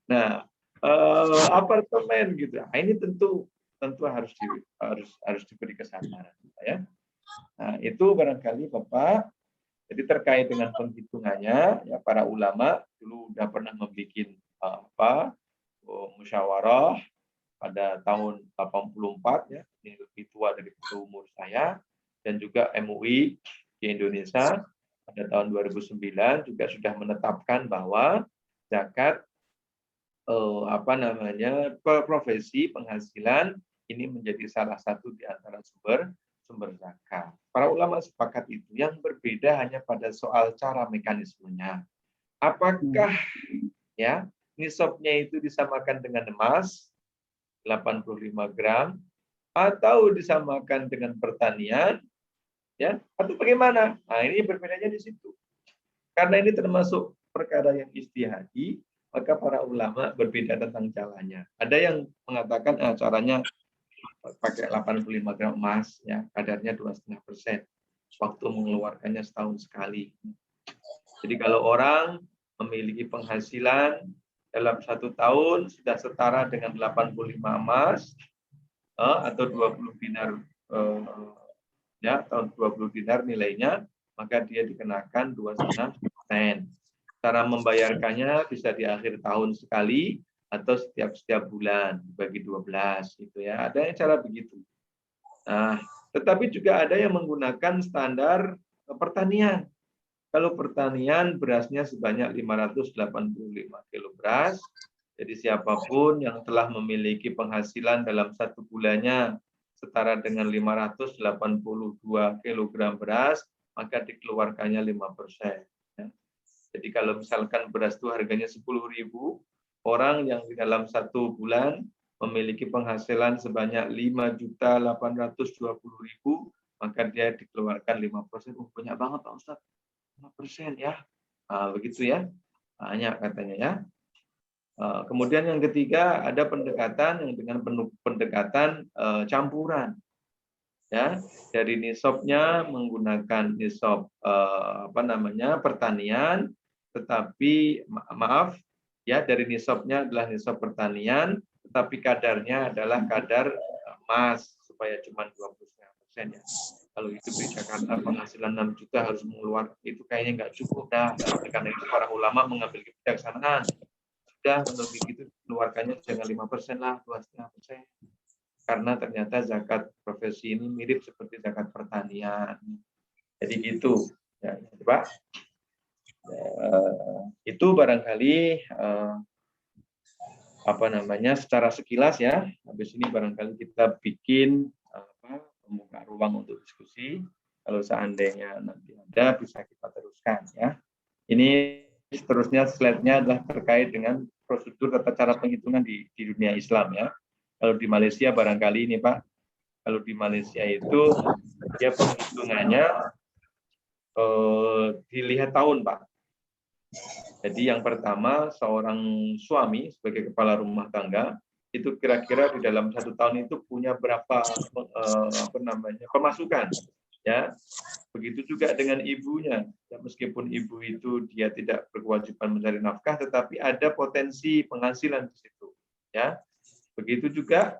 Nah, apartemen gitu. Nah, ini tentu harus diberi kesadaran, ya. Nah, itu barangkali Bapak. Jadi terkait dengan penghitungannya, ya para ulama dulu udah pernah membuat musyawarah pada tahun 84 ya, ini lebih tua dari umur saya, dan juga MUI di Indonesia pada tahun 2009 juga sudah menetapkan bahwa zakat profesi penghasilan ini menjadi salah satu di antara sumber zakat. Para ulama sepakat itu. Yang berbeda hanya pada soal cara mekanismenya. Apakah ya nisabnya itu disamakan dengan emas 85 gram atau disamakan dengan pertanian ya atau bagaimana? Nah, ini berbedanya di situ. Karena ini termasuk perkara yang ijtihadi, maka para ulama berbeda tentang caranya. Ada yang mengatakan caranya pakai 85 gram emas, ya kadarnya 2,5%. Waktu mengeluarkannya setahun sekali. Jadi kalau orang memiliki penghasilan dalam 1 tahun sudah setara dengan 85 emas atau 20 dinar ya atau 20 dinar nilainya, maka dia dikenakan 2,5%. Cara membayarkannya bisa di akhir tahun sekali atau setiap bulan bagi 12 gitu ya. Ada yang cara begitu. Nah, tetapi juga ada yang menggunakan standar pertanian. Kalau pertanian berasnya sebanyak 585 kilo beras. Jadi siapapun yang telah memiliki penghasilan dalam 1 bulannya setara dengan 582 kilogram beras, maka dikeluarkannya 5%. Jadi kalau misalkan beras itu harganya 10.000, orang yang di dalam 1 bulan memiliki penghasilan sebanyak 5.820.000, maka dia dikeluarkan 5%. Oh, banyak banget Pak Ustadz, 5% ya. Nah, begitu ya, banyak katanya ya. Kemudian yang ketiga ada pendekatan yang dengan pendekatan campuran. Ya, dari nisabnya menggunakan nisab pertanian, tetapi maaf ya, dari nisabnya adalah nisab pertanian, tetapi kadarnya adalah kadar emas supaya cuma 20% ya. Kalau hidup di Jakarta penghasilan 6 juta harus mengeluarkan, itu kayaknya nggak cukup dah. Karena itu para ulama mengambil kebijaksanaan. Sudah kalau begitu keluarkannya jangan 5% lah, 2,5%. Karena ternyata zakat profesi ini mirip seperti zakat pertanian. Jadi gitu. Ya, Pak. Itu barangkali secara sekilas ya. Habis ini barangkali kita bikin membuka ruang untuk diskusi. Kalau seandainya nanti ada, bisa kita teruskan ya. Ini seterusnya slide-nya adalah terkait dengan prosedur tata cara penghitungan di dunia Islam ya. Kalau di Malaysia barangkali ini Pak, kalau di Malaysia itu dia penghitungannya dilihat tahun Pak. Jadi yang pertama seorang suami sebagai kepala rumah tangga itu kira-kira di dalam 1 tahun itu punya berapa pemasukan ya. Begitu juga dengan ibunya. Ya, meskipun ibu itu dia tidak berkewajiban mencari nafkah, tetapi ada potensi penghasilan di situ ya. Begitu juga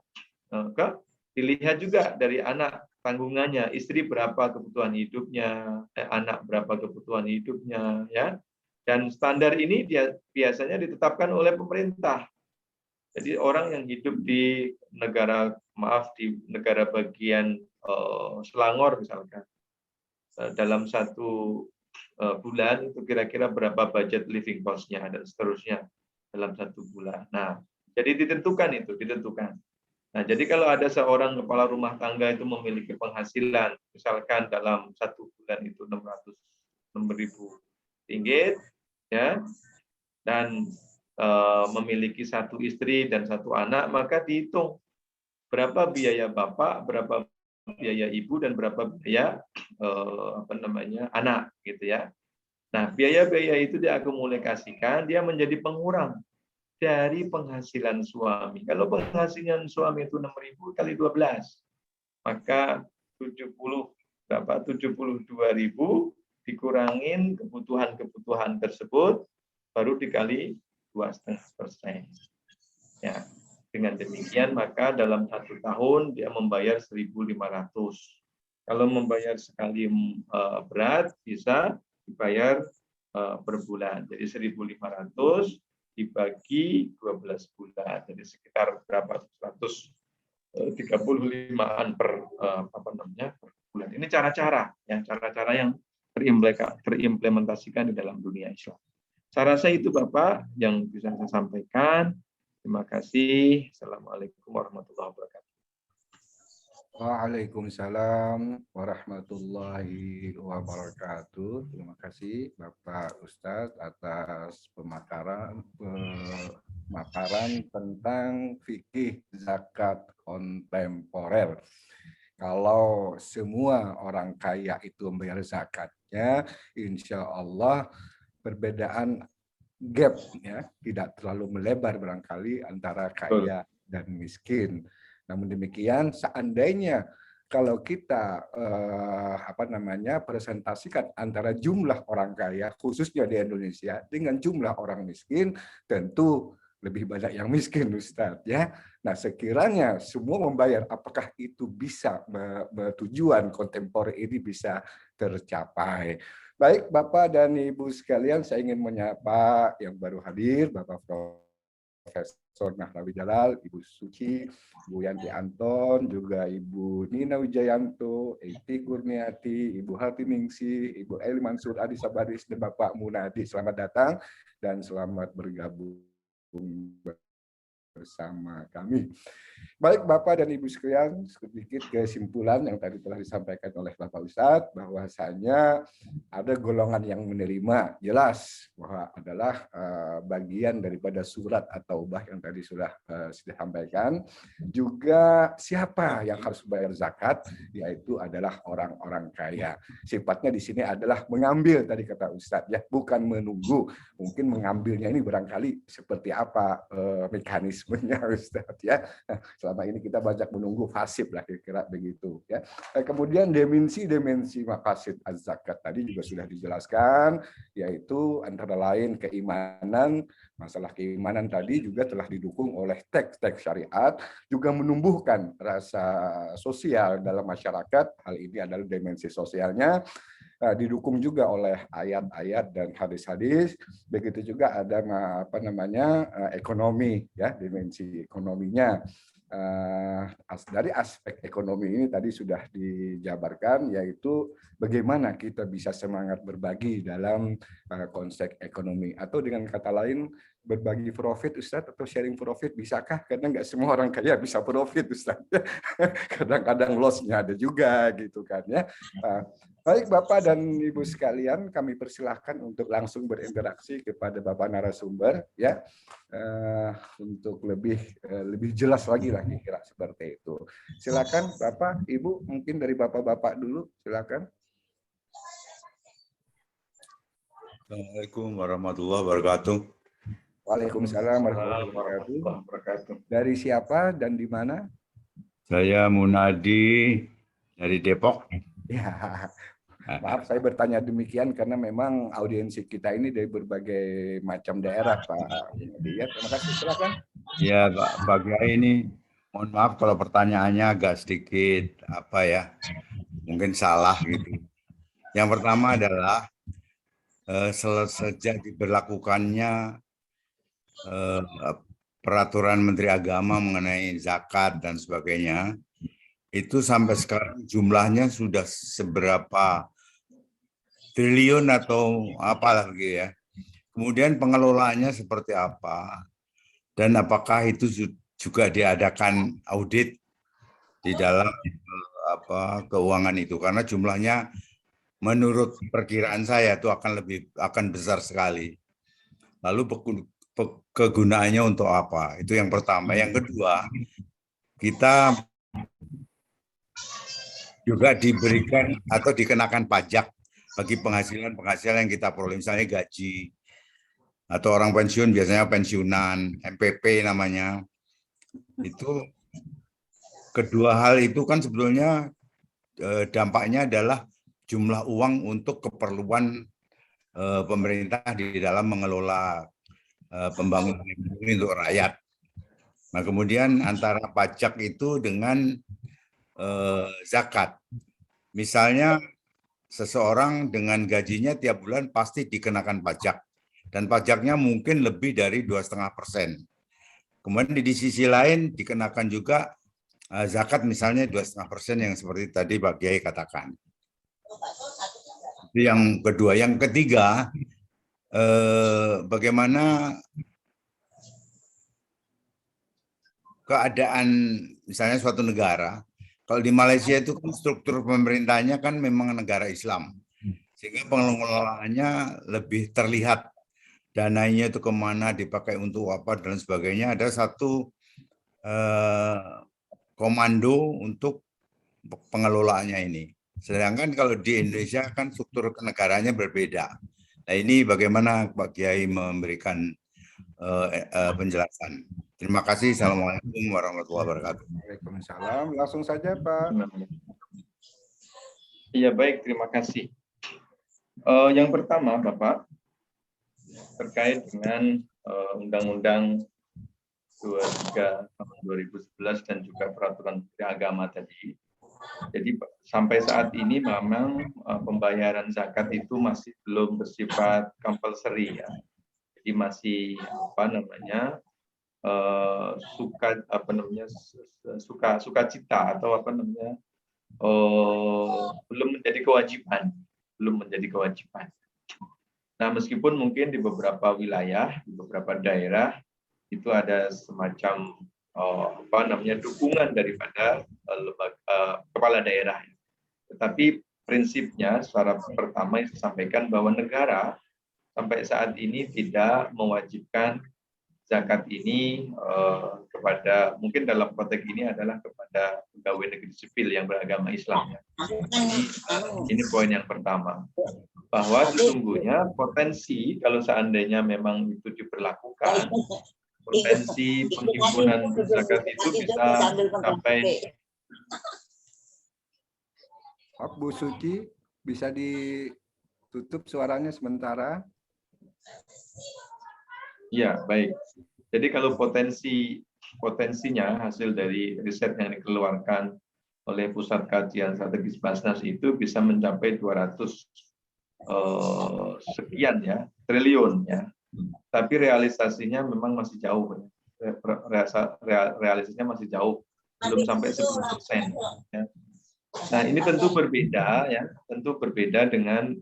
dilihat juga dari anak tanggungannya, istri berapa kebutuhan hidupnya, anak berapa kebutuhan hidupnya, ya. Dan standar ini dia biasanya ditetapkan oleh pemerintah. Jadi orang yang hidup di negara bagian Selangor misalkan, dalam 1 bulan itu kira-kira berapa budget living cost-nya dan seterusnya dalam 1 bulan. Nah, jadi ditentukan. Nah, jadi kalau ada seorang kepala rumah tangga itu memiliki penghasilan, misalkan dalam 1 bulan itu 600.000 ringgit, ya, dan memiliki 1 istri dan 1 anak, maka dihitung berapa biaya bapak, berapa biaya ibu, dan berapa biaya anak, gitu ya. Nah, biaya-biaya itu diakumulasikan, dia menjadi pengurang dari penghasilan suami. Kalau penghasilan suami itu 6.000 kali 12, maka 72.000 dikurangin kebutuhan tersebut, baru dikali 2,5%. Ya, dengan demikian maka dalam 1 tahun dia membayar 1.500. Kalau membayar sekali berat bisa dibayar per bulan. Jadi 1.500 dibagi 12 bulan, jadi sekitar berapa? 135-an per bulan. Ini cara-cara yang terimplementasikan di dalam dunia Islam. Saya rasa itu Bapak yang bisa saya sampaikan. Terima kasih. Assalamualaikum warahmatullahi wabarakatuh. Waalaikumsalam warahmatullahi wabarakatuh. Terima kasih Bapak Ustadz atas pemaparan tentang fikih zakat kontemporer. Kalau semua orang kaya itu membayar zakatnya, insya Allah perbedaan gap ya tidak terlalu melebar barangkali antara kaya dan miskin. Namun demikian, seandainya kalau kita presentasikan antara jumlah orang kaya khususnya di Indonesia dengan jumlah orang miskin, tentu lebih banyak yang miskin, Ustadz ya. Nah, sekiranya semua membayar, apakah itu bisa tujuan kontemporer ini bisa tercapai? Baik, Bapak dan Ibu sekalian, saya ingin menyapa yang baru hadir, Bapak Profesor Nahlawi Jalal, Ibu Suci, Bu Yanti Anton, juga Ibu Nina Wijayanto, Eti Kurniati, Ibu Hati Ningsi, Ibu Eli Mansur Adi Sabaris, dan Bapak Munadi. Selamat datang dan selamat bergabung bersama kami. Baik Bapak dan Ibu sekalian, sedikit kesimpulan yang tadi telah disampaikan oleh Bapak Ustadz, bahwasanya ada golongan yang menerima, jelas bahwa adalah bagian daripada surat at-taubah yang tadi sudah disampaikan. Juga siapa yang harus bayar zakat, yaitu adalah orang-orang kaya. Sifatnya di sini adalah mengambil, tadi kata Ustadz, ya, bukan menunggu. Mungkin mengambilnya ini barangkali seperti apa mekanismenya Ustadz, ya. Selama ini kita banyak menunggu fasib lah, kira-kira begitu, ya. Kemudian dimensi maqasid az-zakat tadi juga sudah dijelaskan, yaitu antara lain keimanan. Masalah keimanan tadi juga telah didukung oleh teks-teks syariat, juga menumbuhkan rasa sosial dalam masyarakat. Hal ini adalah dimensi sosialnya. Didukung juga oleh ayat-ayat dan hadis-hadis. Begitu juga ada ekonomi, ya, dimensi ekonominya. Dari aspek ekonomi ini tadi sudah dijabarkan, yaitu bagaimana kita bisa semangat berbagi dalam konsep ekonomi, atau dengan kata lain berbagi profit, Ustadz, atau sharing profit, bisakah? Karena nggak semua orang kaya bisa profit, Ustadz. Kadang-kadang loss-nya ada juga, gitu kan, ya. Baik Bapak dan Ibu sekalian, kami persilahkan untuk langsung berinteraksi kepada Bapak narasumber, ya, untuk lebih jelas lagi lah, kira seperti itu. Silakan Bapak, Ibu, mungkin dari Bapak-bapak dulu, silakan. Assalamualaikum warahmatullahi wabarakatuh. Waalaikumsalam warahmatullahi wabarakatuh. Dari siapa dan di mana? Saya Munadi dari Depok. Ya, maaf saya bertanya demikian karena memang audiensi kita ini dari berbagai macam daerah, Pak Munadi. Ya, terima kasih, silakan. Ya, Pak Kiai, ini mohon maaf kalau pertanyaannya agak sedikit mungkin salah gitu. Yang pertama adalah sejak diberlakukannya peraturan Menteri Agama mengenai zakat dan sebagainya, itu sampai sekarang jumlahnya sudah seberapa triliun atau apalah gitu ya. Kemudian pengelolaannya seperti apa, dan apakah itu juga diadakan audit di dalam keuangan itu, karena jumlahnya menurut perkiraan saya itu akan besar sekali. Lalu kegunaannya untuk apa? Itu yang pertama. Yang kedua, kita juga diberikan atau dikenakan pajak bagi penghasilan yang kita peroleh, misalnya gaji, atau orang pensiun, biasanya pensiunan, MPP namanya. Itu kedua hal itu kan sebetulnya dampaknya adalah jumlah uang untuk keperluan pemerintah di dalam mengelola pembangunan ini untuk rakyat. Nah, kemudian antara pajak itu dengan zakat. Misalnya seseorang dengan gajinya tiap bulan pasti dikenakan pajak, dan pajaknya mungkin lebih dari 2,5%. Kemudian di sisi lain dikenakan juga zakat, misalnya 2,5% yang seperti tadi Pak Kiai katakan. Itu yang kedua. Yang ketiga, bagaimana keadaan misalnya suatu negara. Kalau di Malaysia itu kan struktur pemerintahnya kan memang negara Islam, sehingga pengelolaannya lebih terlihat, dananya itu kemana, dipakai untuk apa dan sebagainya. Ada satu komando untuk pengelolaannya ini. Sedangkan kalau di Indonesia kan struktur kenegaranya berbeda. Nah, ini bagaimana Pak Kiai memberikan penjelasan. Terima kasih. Assalamualaikum warahmatullahi wabarakatuh. Waalaikumsalam. Langsung saja Pak. Iya, baik, terima kasih. Yang pertama Bapak, terkait dengan Undang-Undang 23 tahun 2011 dan juga peraturan Menteri Agama tadi. Jadi sampai saat ini memang pembayaran zakat itu masih belum bersifat compulsory, ya. Jadi masih sukacita atau belum menjadi kewajiban. Nah, meskipun mungkin di beberapa wilayah, di beberapa daerah itu ada semacam dukungan daripada kepala daerah. Tetapi prinsipnya secara pertama yang disampaikan bahwa negara sampai saat ini tidak mewajibkan zakat ini kepada, mungkin dalam konteks ini adalah kepada pegawai negeri sipil yang beragama Islam. Ya. Ini poin yang pertama. Bahwa sesungguhnya potensi kalau seandainya memang itu diberlakukan, potensi penghimpunan zakat itu bisa sampai. Bu Suci, bisa ditutup suaranya sementara? Ya, baik. Jadi kalau potensinya hasil dari riset yang dikeluarkan oleh Pusat Kajian Strategis Basnas itu bisa mencapai 200 sekian ya triliun ya. Tapi realisasinya memang masih jauh. Realisasinya masih jauh, belum sampai 10%. Ya. Nah, ini tentu berbeda ya, tentu berbeda dengan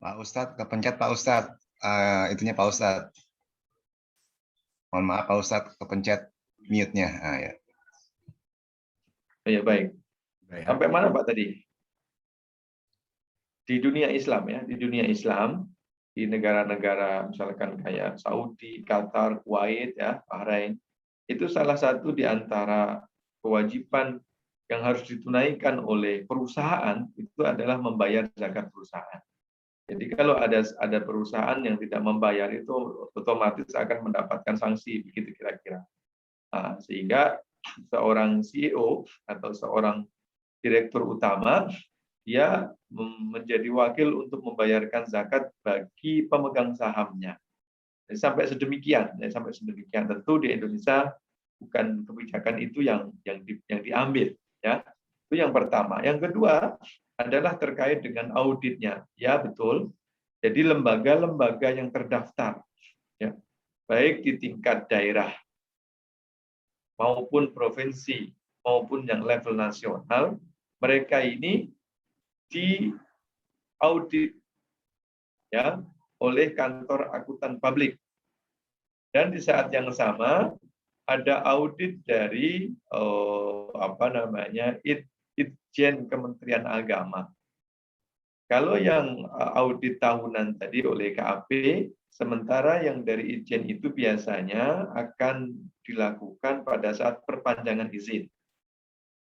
Pak Ustadz, kepencet Pak Ustadz. Itunya Pak Ustadz. Mohon maaf Pak Ustadz, kepencet mute-nya. Ya. Ya, baik. Sampai mana Pak tadi? Di dunia Islam ya, di dunia Islam, di negara-negara misalkan kayak Saudi, Qatar, Kuwait, ya, Bahrain, itu salah satu di antara kewajiban yang harus ditunaikan oleh perusahaan itu adalah membayar zakat perusahaan. Jadi kalau ada perusahaan yang tidak membayar itu otomatis akan mendapatkan sanksi, begitu kira-kira. Nah, sehingga seorang CEO atau seorang direktur utama dia menjadi wakil untuk membayarkan zakat bagi pemegang sahamnya. Jadi sampai sedemikian. Tentu di Indonesia bukan kebijakan itu yang diambil. Ya, itu yang pertama. Yang kedua adalah terkait dengan auditnya. Ya, betul. Jadi lembaga-lembaga yang terdaftar, ya, baik di tingkat daerah maupun provinsi maupun yang level nasional, mereka ini diaudit ya oleh kantor akuntan publik. Dan di saat yang sama ada audit dari Itjen Kementerian Agama. Kalau yang audit tahunan tadi oleh KAP, sementara yang dari Itjen itu biasanya akan dilakukan pada saat perpanjangan izin.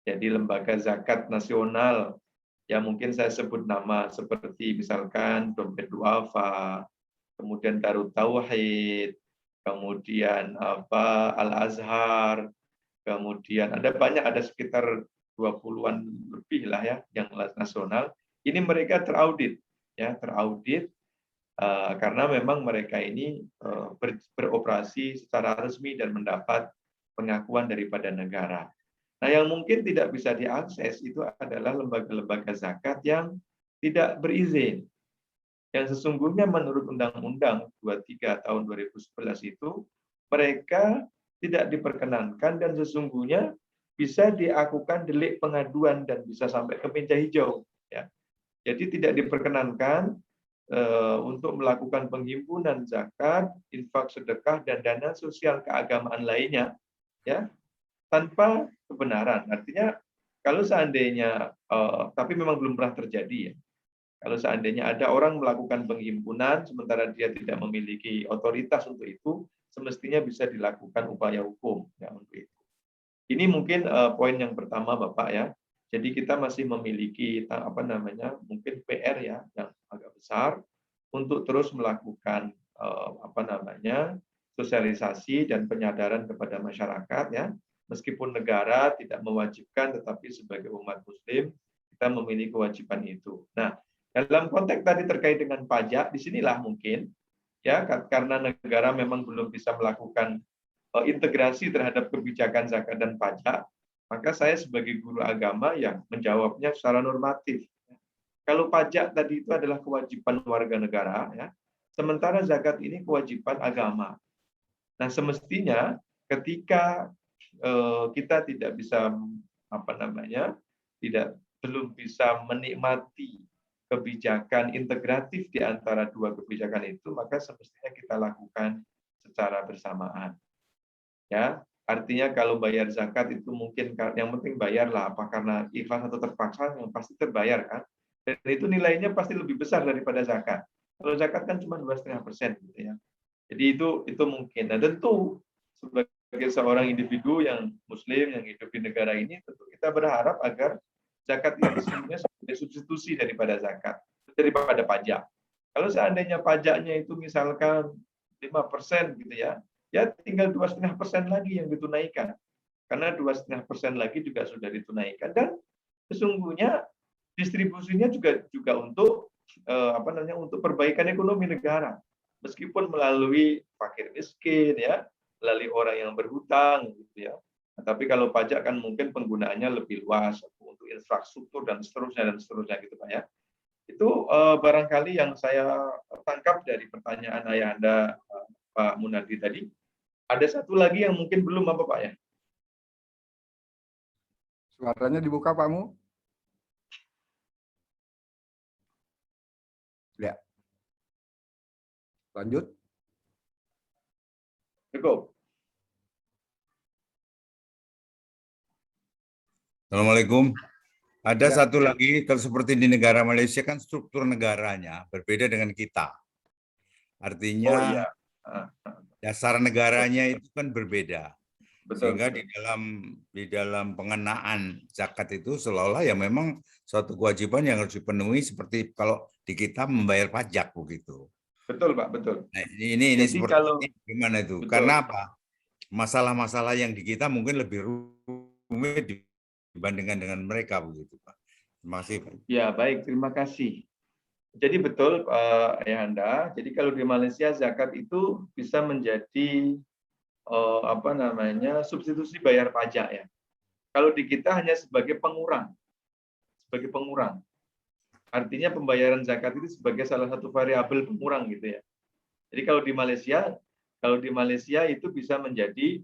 Jadi lembaga zakat nasional, ya mungkin saya sebut nama seperti misalkan Dompet Duafa, kemudian Darut Tauhid, kemudian Al-Azhar, kemudian ada banyak, ada sekitar 20-an lebih lah ya yang nasional. Ini mereka teraudit, ya teraudit karena memang mereka ini beroperasi secara resmi dan mendapat pengakuan daripada negara. Nah, yang mungkin tidak bisa diakses itu adalah lembaga-lembaga zakat yang tidak berizin. Yang sesungguhnya menurut Undang-Undang 23 tahun 2011 itu mereka tidak diperkenankan dan sesungguhnya bisa dilakukan delik pengaduan dan bisa sampai ke meja hijau. Ya. Jadi tidak diperkenankan untuk melakukan penghimpunan zakat, infak sedekah dan dana sosial keagamaan lainnya, ya tanpa kebenaran. Artinya kalau seandainya, tapi memang belum pernah terjadi ya. Kalau seandainya ada orang melakukan penghimpunan sementara dia tidak memiliki otoritas untuk itu, semestinya bisa dilakukan upaya hukum ya untuk itu. Ini mungkin poin yang pertama Bapak ya. Jadi kita masih memiliki mungkin PR ya yang agak besar untuk terus melakukan sosialisasi dan penyadaran kepada masyarakat ya. Meskipun negara tidak mewajibkan, tetapi sebagai umat Muslim kita memiliki kewajiban itu. Nah, dalam konteks tadi terkait dengan pajak, disinilah mungkin ya karena negara memang belum bisa melakukan integrasi terhadap kebijakan zakat dan pajak, maka saya sebagai guru agama yang menjawabnya secara normatif. Kalau pajak tadi itu adalah kewajiban warga negara, ya, sementara zakat ini kewajiban agama. Nah, semestinya ketika kita tidak bisa belum bisa menikmati kebijakan integratif di antara dua kebijakan itu, maka semestinya kita lakukan secara bersamaan. Ya, artinya kalau bayar zakat itu mungkin yang penting bayarlah, apa karena ikhlas atau terpaksa, yang pasti terbayar kan. Dan itu nilainya pasti lebih besar daripada zakat. Kalau zakat kan cuma 2,5% gitu ya. Jadi itu mungkin. Nah, tentu sebagai seorang individu yang muslim yang hidup di negara ini, tentu kita berharap agar zakat ini sesungguhnya sebagai substitusi daripada pajak. Kalau seandainya pajaknya itu misalkan 5% gitu ya tinggal 2,5% lagi yang ditunaikan. Karena 2,5% lagi juga sudah ditunaikan, dan sesungguhnya distribusinya juga untuk untuk perbaikan ekonomi negara. Meskipun melalui fakir miskin ya, melalui orang yang berhutang gitu ya. Nah, tapi kalau pajak kan mungkin penggunaannya lebih luas untuk infrastruktur dan seterusnya gitu Pak ya. Itu barangkali yang saya tangkap dari pertanyaan Ayahanda Pak Munardi tadi. Ada satu lagi yang mungkin belum apa Pak ya? Suaranya dibuka Pak Mu? Ya. Lanjut. Cukup. Assalamualaikum. Ada Ya. satu lagi, kalau seperti di negara Malaysia kan struktur negaranya berbeda dengan kita. Artinya Oh iya. dasar negaranya itu kan berbeda. Betul. Sehingga di dalam pengenaan zakat itu seolah-olah ya memang suatu kewajiban yang harus dipenuhi seperti kalau di kita membayar pajak begitu. Betul Pak, betul. Nah, ini Jadi seperti kalau gimana itu? betul. Karena apa? Masalah-masalah yang di kita mungkin lebih rumit dibandingkan dengan mereka begitu, Pak. Terima kasih, Pak. Ya, baik, terima kasih. Jadi betul Pak Ayahanda. Jadi kalau di Malaysia zakat itu bisa menjadi substitusi bayar pajak ya. Kalau di kita hanya sebagai pengurang. Artinya pembayaran zakat itu sebagai salah satu variabel pengurang gitu ya. Jadi kalau di Malaysia itu bisa menjadi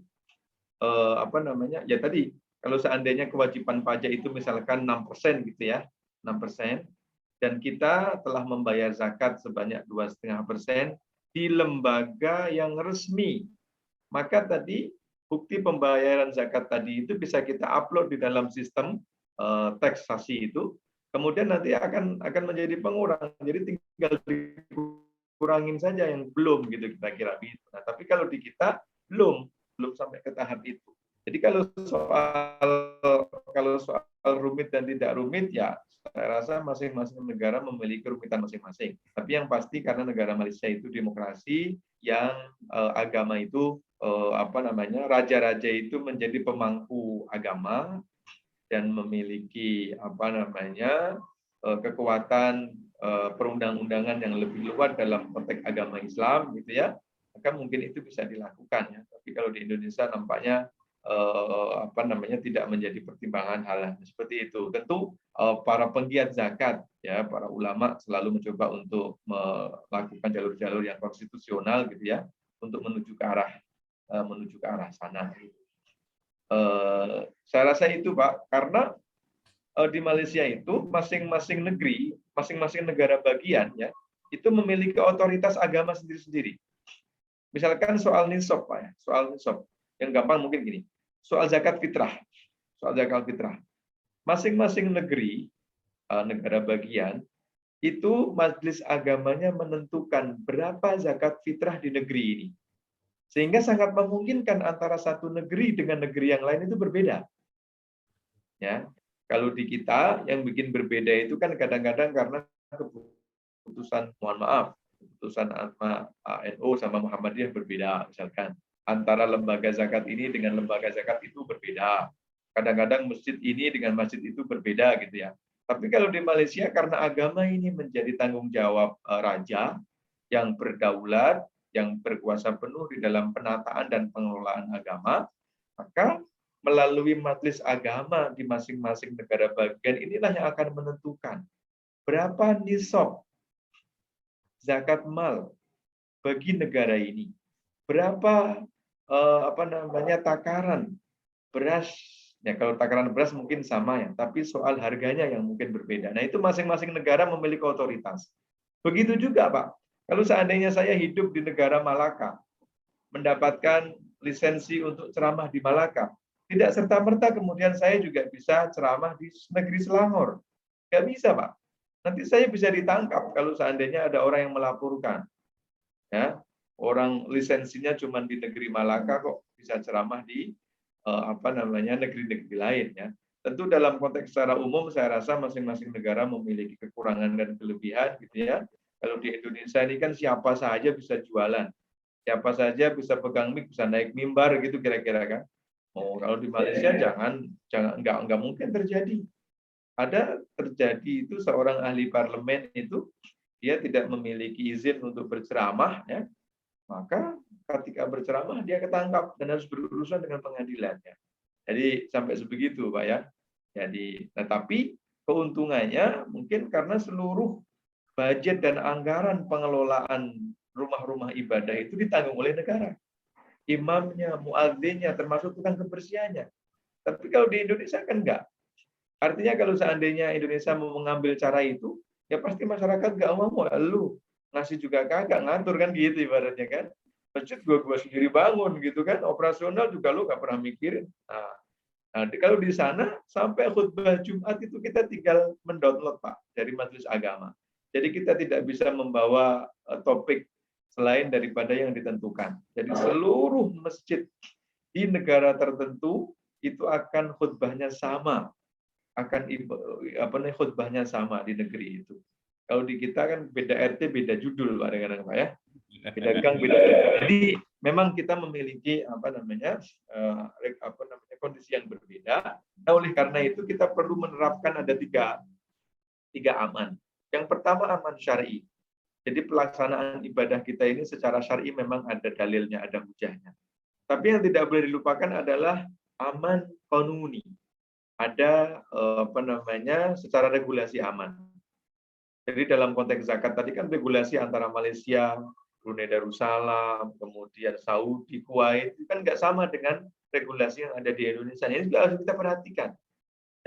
kalau seandainya kewajiban pajak itu misalkan 6% gitu ya, 6%, dan kita telah membayar zakat sebanyak 2,5% di lembaga yang resmi, maka tadi bukti pembayaran zakat tadi itu bisa kita upload di dalam sistem taksasi itu, kemudian nanti akan menjadi pengurang. Jadi tinggal dikurangin saja yang belum gitu kira-kira gitu. Nah, tapi kalau di kita belum sampai ke tahap itu. Jadi kalau soal rumit dan tidak rumit ya saya rasa masing-masing negara memiliki kerumitan masing-masing. Tapi yang pasti karena negara Malaysia itu demokrasi yang agama itu raja-raja itu menjadi pemangku agama dan memiliki kekuatan perundang-undangan yang lebih luas dalam konteks agama Islam gitu ya. Maka mungkin itu bisa dilakukan ya. Tapi kalau di Indonesia nampaknya tidak menjadi pertimbangan hal seperti itu. Tentu para penggiat zakat ya, para ulama selalu mencoba untuk melakukan jalur-jalur yang konstitusional gitu ya, untuk menuju ke arah sana. Saya rasa itu Pak, karena di Malaysia itu masing-masing negeri, masing-masing negara bagian ya, itu memiliki otoritas agama sendiri-sendiri. Misalkan soal nisab Pak ya, soal nisab. Yang gampang mungkin gini. Soal zakat fitrah. Masing-masing negeri, negara bagian, itu majelis agamanya menentukan berapa zakat fitrah di negeri ini. Sehingga sangat memungkinkan antara satu negeri dengan negeri yang lain itu berbeda. Ya. Kalau di kita yang bikin berbeda itu kan kadang-kadang karena keputusan, keputusan NU sama Muhammadiyah berbeda misalkan. Antara lembaga zakat ini dengan lembaga zakat itu berbeda. Kadang-kadang masjid ini dengan masjid itu berbeda gitu ya. Tapi kalau di Malaysia karena agama ini menjadi tanggung jawab raja yang berdaulat, yang berkuasa penuh di dalam penataan dan pengelolaan agama, maka melalui majelis agama di masing-masing negara bagian inilah yang akan menentukan berapa nisab zakat mal bagi negara ini. Berapa apa namanya, takaran beras. Ya, kalau takaran beras mungkin sama ya, tapi soal harganya yang mungkin berbeda. Nah, itu masing-masing negara memiliki otoritas. Begitu juga, Pak. Kalau seandainya saya hidup di negara Malaka, mendapatkan lisensi untuk ceramah di Malaka, tidak serta-merta kemudian saya juga bisa ceramah di negeri Selangor. Nggak bisa, Pak. Nanti saya bisa ditangkap kalau seandainya ada orang yang melaporkan. Ya, orang lisensinya cuma di negeri Malaka kok bisa ceramah di apa namanya, negeri-negeri lain, ya. Tentu dalam konteks secara umum saya rasa masing-masing negara memiliki kekurangan dan kelebihan, gitu ya. Kalau di Indonesia ini kan siapa saja bisa jualan, siapa saja bisa pegang mic, bisa naik mimbar, gitu kira-kira kan. Oh, kalau di Malaysia jangan nggak mungkin terjadi. Ada terjadi itu seorang ahli parlemen itu dia tidak memiliki izin untuk berceramah, ya, maka ketika berceramah dia ketangkap dan harus berurusan dengan pengadilannya. Jadi sampai sebegitu, Pak, ya. Jadi, tetapi keuntungannya mungkin karena seluruh budget dan anggaran pengelolaan rumah-rumah ibadah itu ditanggung oleh negara. Imamnya, muadzinnya, termasuk tukang kebersihannya. Tapi kalau di Indonesia kan enggak. Artinya kalau seandainya Indonesia mau mengambil cara itu, ya pasti masyarakat nggak mau, lu ngasih juga kagak, ngatur kan, gitu ibaratnya kan. Masjid gua sendiri bangun gitu kan, operasional juga lu nggak pernah mikirin. Nah, kalau di sana sampai khutbah Jumat itu kita tinggal mendownload, Pak, dari Majelis Agama. Jadi kita tidak bisa membawa topik selain daripada yang ditentukan. Jadi seluruh masjid di negara tertentu itu akan khutbahnya sama, akan khutbahnya sama di negeri itu. Kalau di kita kan beda RT beda judul, Pak, kadang-kadang, Pak, ya. Beda gang beda. Jadi memang kita memiliki kondisi yang berbeda. Nah, oleh karena itu kita perlu menerapkan ada tiga aman. Yang pertama aman syar'i. Jadi pelaksanaan ibadah kita ini secara syar'i memang ada dalilnya, ada hujahnya. Tapi yang tidak boleh dilupakan adalah aman qanuni. Ada secara regulasi aman. Jadi dalam konteks zakat tadi kan regulasi antara Malaysia, Brunei Darussalam, kemudian Saudi, Kuwait, itu kan nggak sama dengan regulasi yang ada di Indonesia. Ini juga harus kita perhatikan.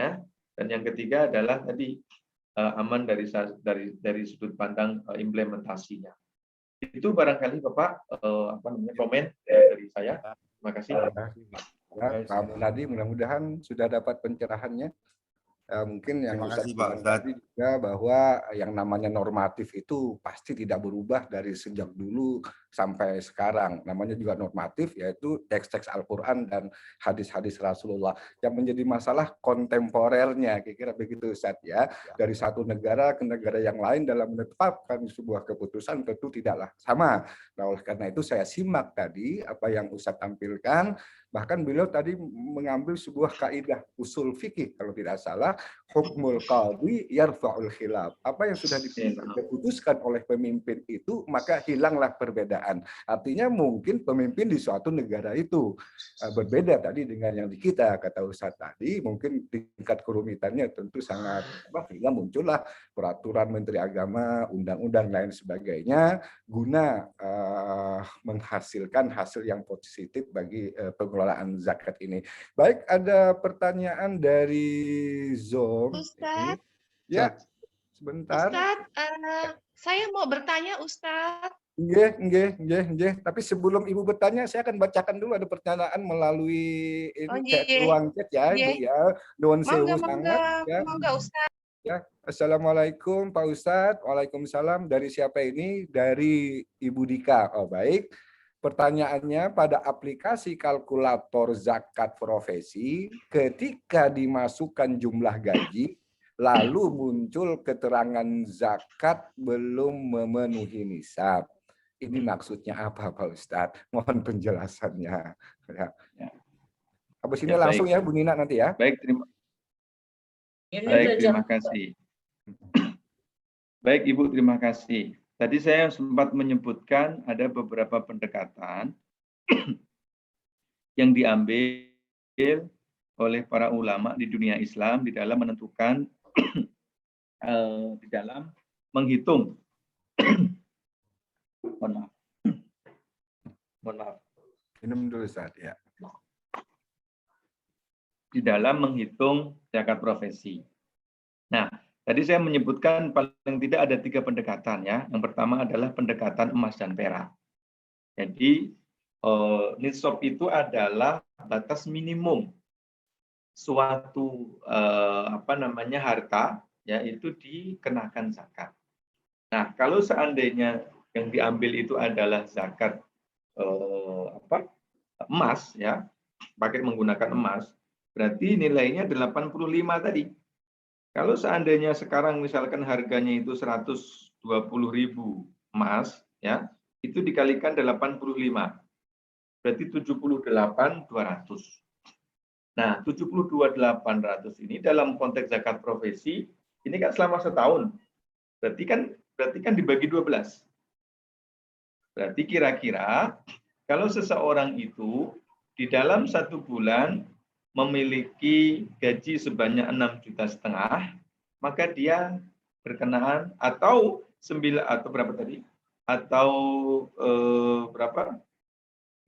Ya. Dan yang ketiga adalah tadi aman dari sudut pandang implementasinya. Itu barangkali Bapak komen dari saya. Terima kasih. Ya, Pak Munadi, mudah-mudahan sudah dapat pencerahannya. Mungkin yang Terima kasih, Ustadz Pak bilang Ustadz. tadi juga bahwa yang namanya normatif itu pasti tidak berubah dari sejak dulu sampai sekarang. Namanya juga normatif, yaitu teks-teks Al-Quran dan hadis-hadis Rasulullah. Yang menjadi masalah kontemporernya, kira-kira begitu Ustadz, ya. Dari satu negara ke negara yang lain dalam menetapkan sebuah keputusan tentu tidaklah sama. Nah, oleh karena itu saya simak tadi apa yang Ustadz tampilkan. Bahkan beliau tadi mengambil sebuah kaidah usul fikih kalau tidak salah, hukmul qadhi yarfa'ul khilaf. Apa yang sudah diputuskan oleh pemimpin itu maka hilanglah perbedaan. Artinya mungkin pemimpin di suatu negara itu berbeda tadi dengan yang di kita, kata Ustadz tadi, mungkin tingkat kerumitannya tentu sangat sehingga muncullah peraturan Menteri Agama, undang-undang lain sebagainya guna menghasilkan hasil yang positif bagi pengelolaan zakat ini. Baik, ada pertanyaan dari Zoom. Ustadz. Ya, sebentar. Ustadz, saya mau bertanya, Ustadz. Nggih. Tapi sebelum Ibu bertanya, saya akan bacakan dulu ada pertanyaan melalui ruang chat ya, Ibu ya. Nuwun sewu sangat. Ya. Monggo, Ustadz. Ya, Assalamualaikum Pak Ustadz. Waalaikumsalam. Dari siapa ini? Dari Ibu Dika. Oh, baik. Pertanyaannya, pada aplikasi kalkulator zakat profesi, ketika dimasukkan jumlah gaji, lalu muncul keterangan zakat belum memenuhi nisab. Ini maksudnya apa, Pak Ustadz? Mohon penjelasannya. Ya. Habis ini langsung ya, Bu Nina nanti ya. Baik, terima kasih. Baik, Ibu, terima kasih. Tadi saya sempat menyebutkan ada beberapa pendekatan yang diambil oleh para ulama di dunia Islam di dalam menentukan, di dalam menghitung. Mohon maaf. Minum dulu Ustaz ya. Di dalam menghitung zakat profesi. Nah, tadi saya menyebutkan paling tidak ada 3 pendekatan ya. Yang pertama adalah pendekatan emas dan perak. Jadi nisab itu adalah batas minimum suatu harta ya itu dikenakan zakat. Nah, kalau seandainya yang diambil itu adalah zakat emas ya, pakai menggunakan emas, berarti nilainya 85 tadi. Kalau seandainya sekarang misalkan harganya itu 120.000 emas ya, itu dikalikan 85. Berarti 78.200. Nah, 72.800 ini dalam konteks zakat profesi ini kan selama setahun. Berarti kan dibagi 12. Berarti kira-kira kalau seseorang itu di dalam 1 bulan memiliki gaji sebanyak 6,5 juta, maka dia berkenaan atau berapa tadi? Atau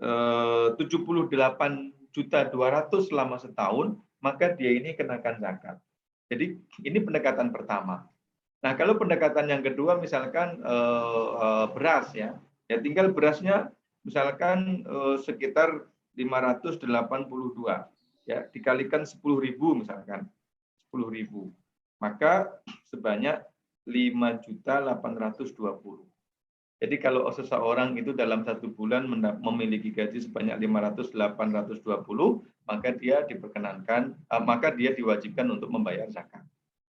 78.200.000 selama setahun, maka dia ini kenakan zakat. Jadi ini pendekatan pertama. Nah, kalau pendekatan yang kedua misalkan beras ya tinggal berasnya misalkan sekitar 582 ya dikalikan 10.000 misalkan 10.000 maka sebanyak 5.820. Jadi kalau seseorang itu dalam 1 bulan memiliki gaji sebanyak 500.820 maka dia diperkenankan maka dia diwajibkan untuk membayar zakat.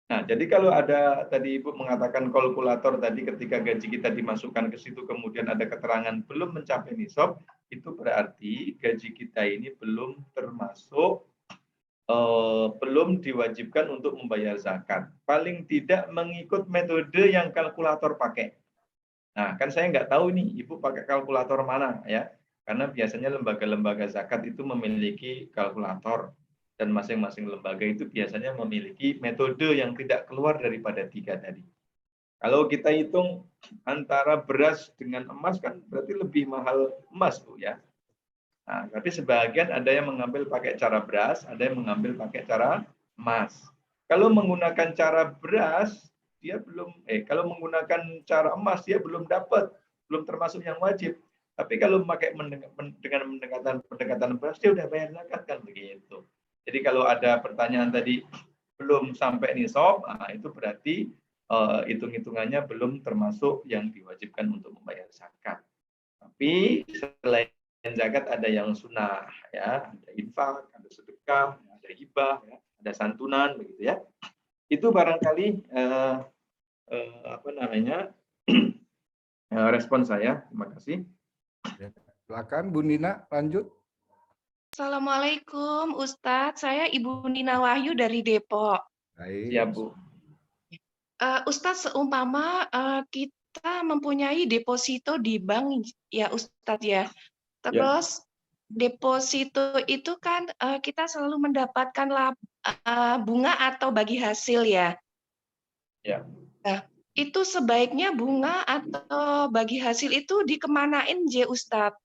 Nah, jadi kalau ada tadi Ibu mengatakan kalkulator tadi ketika gaji kita dimasukkan ke situ kemudian ada keterangan belum mencapai nisab, itu berarti gaji kita ini belum termasuk belum diwajibkan untuk membayar zakat. Paling tidak mengikut metode yang kalkulator pakai. Nah, kan saya nggak tahu nih Ibu pakai kalkulator mana ya. Karena biasanya lembaga-lembaga zakat itu memiliki kalkulator. Dan masing-masing lembaga itu biasanya memiliki metode yang tidak keluar daripada 3 tadi. Kalau kita hitung antara beras dengan emas kan berarti lebih mahal emas Bu ya. Nah, tapi sebagian ada yang mengambil pakai cara beras, ada yang mengambil pakai cara emas. Kalau menggunakan cara beras, dia belum kalau menggunakan cara emas dia belum dapat, belum termasuk yang wajib. Tapi kalau memakai dengan pendekatan beras dia udah bayar zakat kan begitu. Jadi kalau ada pertanyaan tadi belum sampai nisab, nah itu berarti hitung-hitungannya belum termasuk yang diwajibkan untuk membayar zakat. Tapi selain zakat ada yang sunnah, ya, ada infak, ada sedekah, ada hibah, ya, ada santunan, begitu ya. Itu barangkali respon saya. Terima kasih. Silakan Bu Nina, lanjut. Assalamualaikum Ustadz, saya Ibu Nina Wahyu dari Depok. Baik. Siap Bu. Ustadz, seumpama kita mempunyai deposito di bank ya Ustadz ya. Terus deposito itu kan kita selalu mendapatkan bunga atau bagi hasil ya. Ya. Nah, itu sebaiknya bunga atau bagi hasil itu dikemanain Ustadz?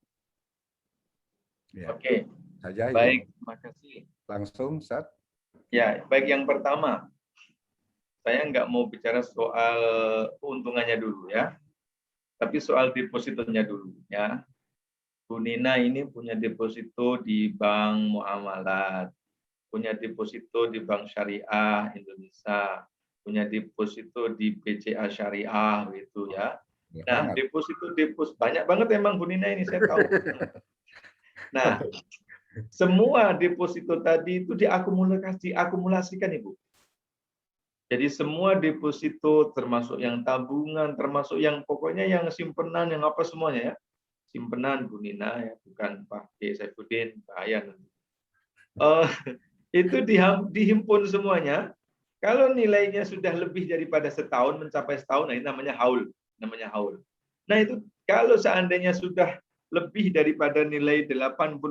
Ya. Oke. Saja, baik, terima kasih. Langsung, Ustaz. Ya, baik yang pertama. Saya nggak mau bicara soal keuntungannya dulu ya. Tapi soal depositonya dulu ya. Bu Nina ini punya deposito di Bank Muamalat, punya deposito di Bank Syariah Indonesia, punya deposito di BCA Syariah gitu ya. Nah, deposito banyak banget emang Bu Nina ini saya tahu. Nah, semua deposito tadi itu diakumulasikan Ibu. Jadi semua deposito termasuk yang tabungan, termasuk yang pokoknya yang simpenan, yang apa semuanya ya. Simpenan Bu Nina ya, bukan Pak K. Saifuddin, bahaya nanti. Itu dihimpun semuanya. Kalau nilainya sudah lebih daripada setahun, mencapai setahun, nah ini namanya haul. Nah itu kalau seandainya sudah lebih daripada nilai 85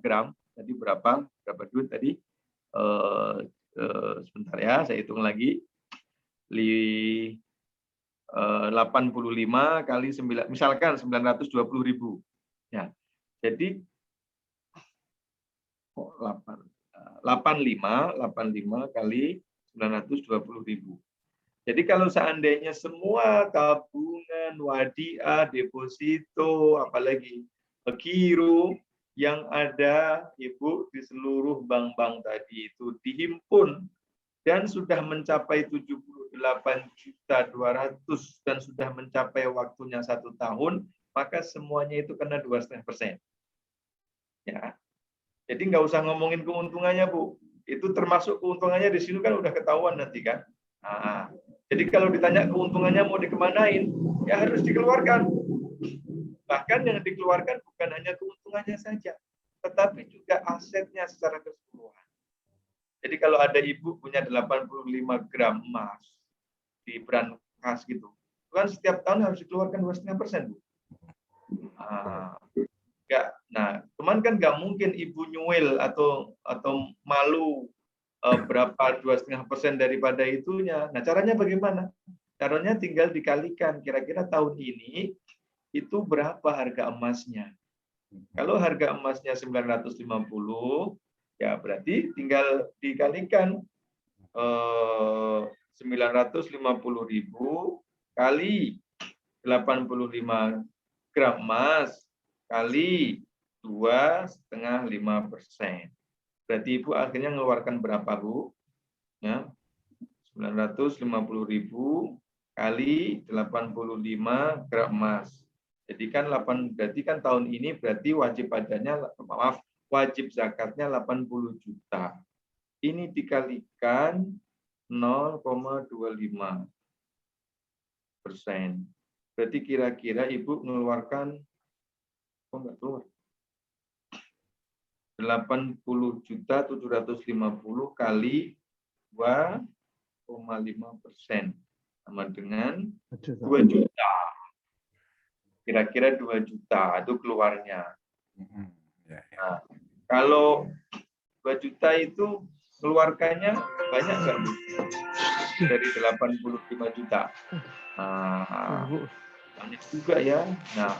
gram, tadi berapa duit tadi? Sebentar ya, saya hitung lagi. 85 kali 9, misalkan 920.000. Ya. Jadi 85 kali 920.000. Jadi kalau seandainya semua tabungan, wadiah, deposito, apalagi giro yang ada Ibu di seluruh bank-bank tadi itu dihimpun dan sudah mencapai 78.200.000 dan sudah mencapai waktunya 1 tahun, maka semuanya itu kena 2,5%. Ya. Jadi nggak usah ngomongin keuntungannya, Bu. Itu termasuk keuntungannya di sini kan udah ketahuan nanti kan. Nah, jadi kalau ditanya keuntungannya mau dikemanain, ya harus dikeluarkan. Bahkan yang dikeluarkan bukan hanya keuntungannya saja, tetapi juga asetnya secara keseluruhan. Jadi kalau ada ibu punya 85 gram emas di brand khas gitu, kan setiap tahun harus dikeluarkan 2,5%, Bu. Nah, cuman kan nggak mungkin ibu nyuil atau malu berapa 2,5% daripada itunya. Nah, caranya bagaimana? Caranya tinggal dikalikan kira-kira tahun ini itu berapa harga emasnya. Kalau harga emasnya 950, ya berarti tinggal dikalikan 950.000 kali 85 gram emas kali 2,5%. Berarti Ibu akhirnya mengeluarkan berapa, Bu? Ya, 950.000 kali 85 gram emas. Jadi kan berarti kan tahun ini berarti wajib pajaknya, wajib zakatnya 80 juta. Ini dikalikan 0,25%. Berarti kira-kira Ibu mengeluarkan, kok nggak keluar? 80.750 kali 2,5% sama dengan 2 juta. Kira-kira 2 juta itu keluarnya. Nah, kalau 2 juta itu keluarkannya banyak nggak, Bu? Dari 85 juta. Nah, banyak juga ya. Nah,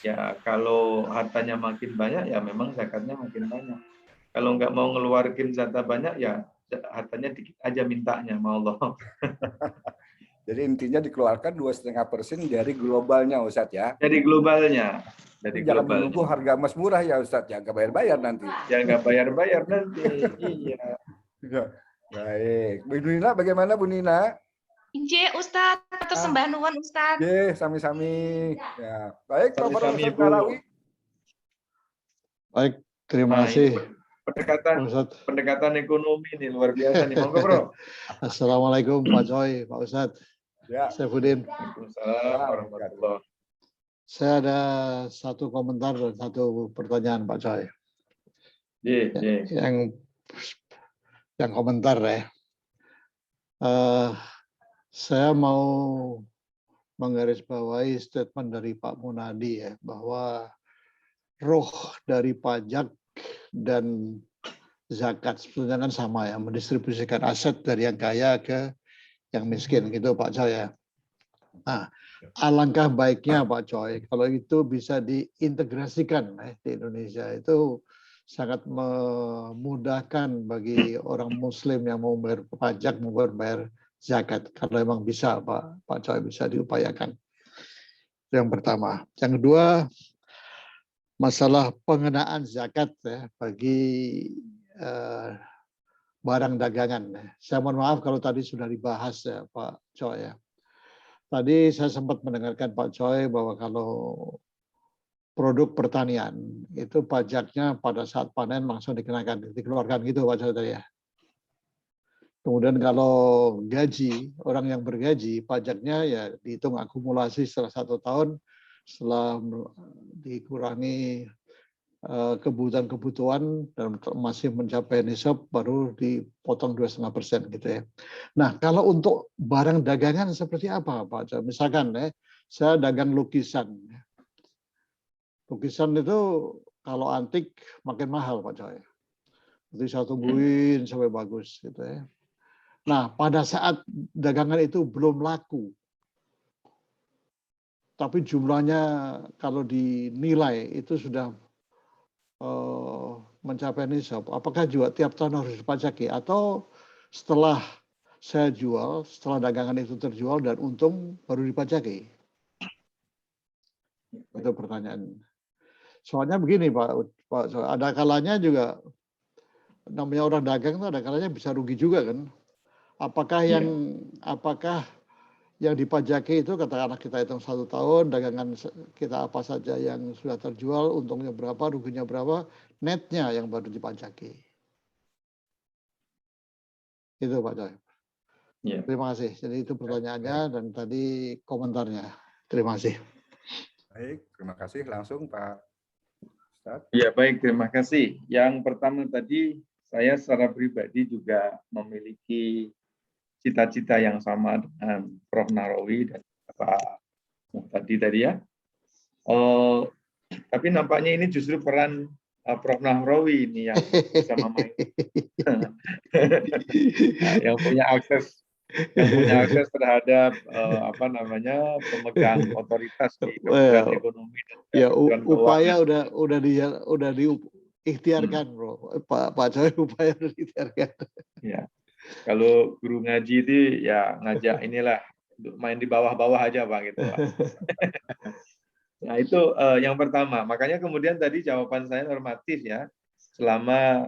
ya kalau hartanya makin banyak ya memang zakatnya makin banyak. Kalau nggak mau ngeluarin zakat banyak ya hartanya dikit aja mintanya sama Allah. Jadi intinya dikeluarkan 2,5% dari globalnya, Ustadz ya. Dari globalnya. Jangan menunggu harga emas murah ya, Ustadz ya, nggak bayar-bayar nanti. Ya nggak bayar-bayar nanti. Iya. Baik. Bu Nina, bagaimana Bu Nina? Inje Ustadz, atau sembah nuwun Ustadz. Oke, sami-sami. Ya. Baik, Pak Sami-sami, Ustadz Bu. Karawi. Baik, terima kasih. Pendekatan ekonomi ini luar biasa nih. Monggo, Bro. Assalamualaikum Pak Choi, Pak Ustadz. Ya. Saifuddin. Waalaikumsalam warahmatullahi. Saya ada satu komentar dan satu pertanyaan Pak Choi. Yang komentar ya. Saya mau menggarisbawahi statement dari Pak Munadi ya, bahwa roh dari pajak dan zakat sebenarnya kan sama ya, mendistribusikan aset dari yang kaya ke yang miskin gitu Pak Choi ya. Nah, alangkah baiknya Pak Choi kalau itu bisa diintegrasikan di Indonesia, itu sangat memudahkan bagi orang Muslim yang mau bayar pajak, mau bayar zakat. Kalau memang bisa Pak Choi, bisa diupayakan. Itu yang pertama. Yang kedua, masalah pengenaan zakat ya bagi barang dagangan. Saya mohon maaf kalau tadi sudah dibahas ya Pak Choi ya. Tadi saya sempat mendengarkan Pak Choi bahwa kalau produk pertanian itu pajaknya pada saat panen langsung dikeluarkan gitu Pak Choi tadi ya. Kemudian kalau gaji, orang yang bergaji pajaknya ya dihitung akumulasi setelah 1 tahun, setelah dikurangi kebutuhan dan masih mencapai nisab baru dipotong 2,5% gitu ya. Nah, kalau untuk barang dagangan seperti apa Pak Choi? Misalkan saya dagang lukisan. Lukisan itu kalau antik makin mahal Pak Choi. Jadi saya tungguin sampai bagus gitu ya. Nah, pada saat dagangan itu belum laku, tapi jumlahnya kalau dinilai itu sudah mencapai nisab, apakah juga tiap tahun harus dipajaki atau setelah saya jual, setelah dagangan itu terjual dan untung baru dipajaki? Itu pertanyaan. Soalnya begini Pak, ada kalanya juga namanya orang dagang itu ada kalanya bisa rugi juga kan. Apakah Iya. yang dipajaki itu katakanlah kita hitung 1 tahun, dagangan kita apa saja yang sudah terjual, untungnya berapa, ruginya berapa, netnya yang baru dipajaki. Itu Pak Coy. Iya. Terima kasih. Jadi itu pertanyaannya dan tadi komentarnya. Terima kasih. Baik, terima kasih. Langsung Pak Ustadz. Ya, baik, terima kasih. Yang pertama tadi, saya secara pribadi juga memiliki cita-cita yang sama dengan Prof. Narawi dan Pak Muhtadi tadi ya. Tapi nampaknya ini justru peran Prof. Nahrawi ini yang bisa memainkan, yang punya akses terhadap pemegang otoritas di Kementerian Ekonomi dan Ya, Kementerian upaya Keuangan. udah diikhtiarkan, Bro. Pak Coy, upaya udah diikhtiarkan. Ya, kalau guru ngaji itu ya ngajak inilah main di bawah-bawah aja Pak gitu Pak. Nah itu yang pertama. Makanya kemudian tadi jawaban saya normatif ya. Selama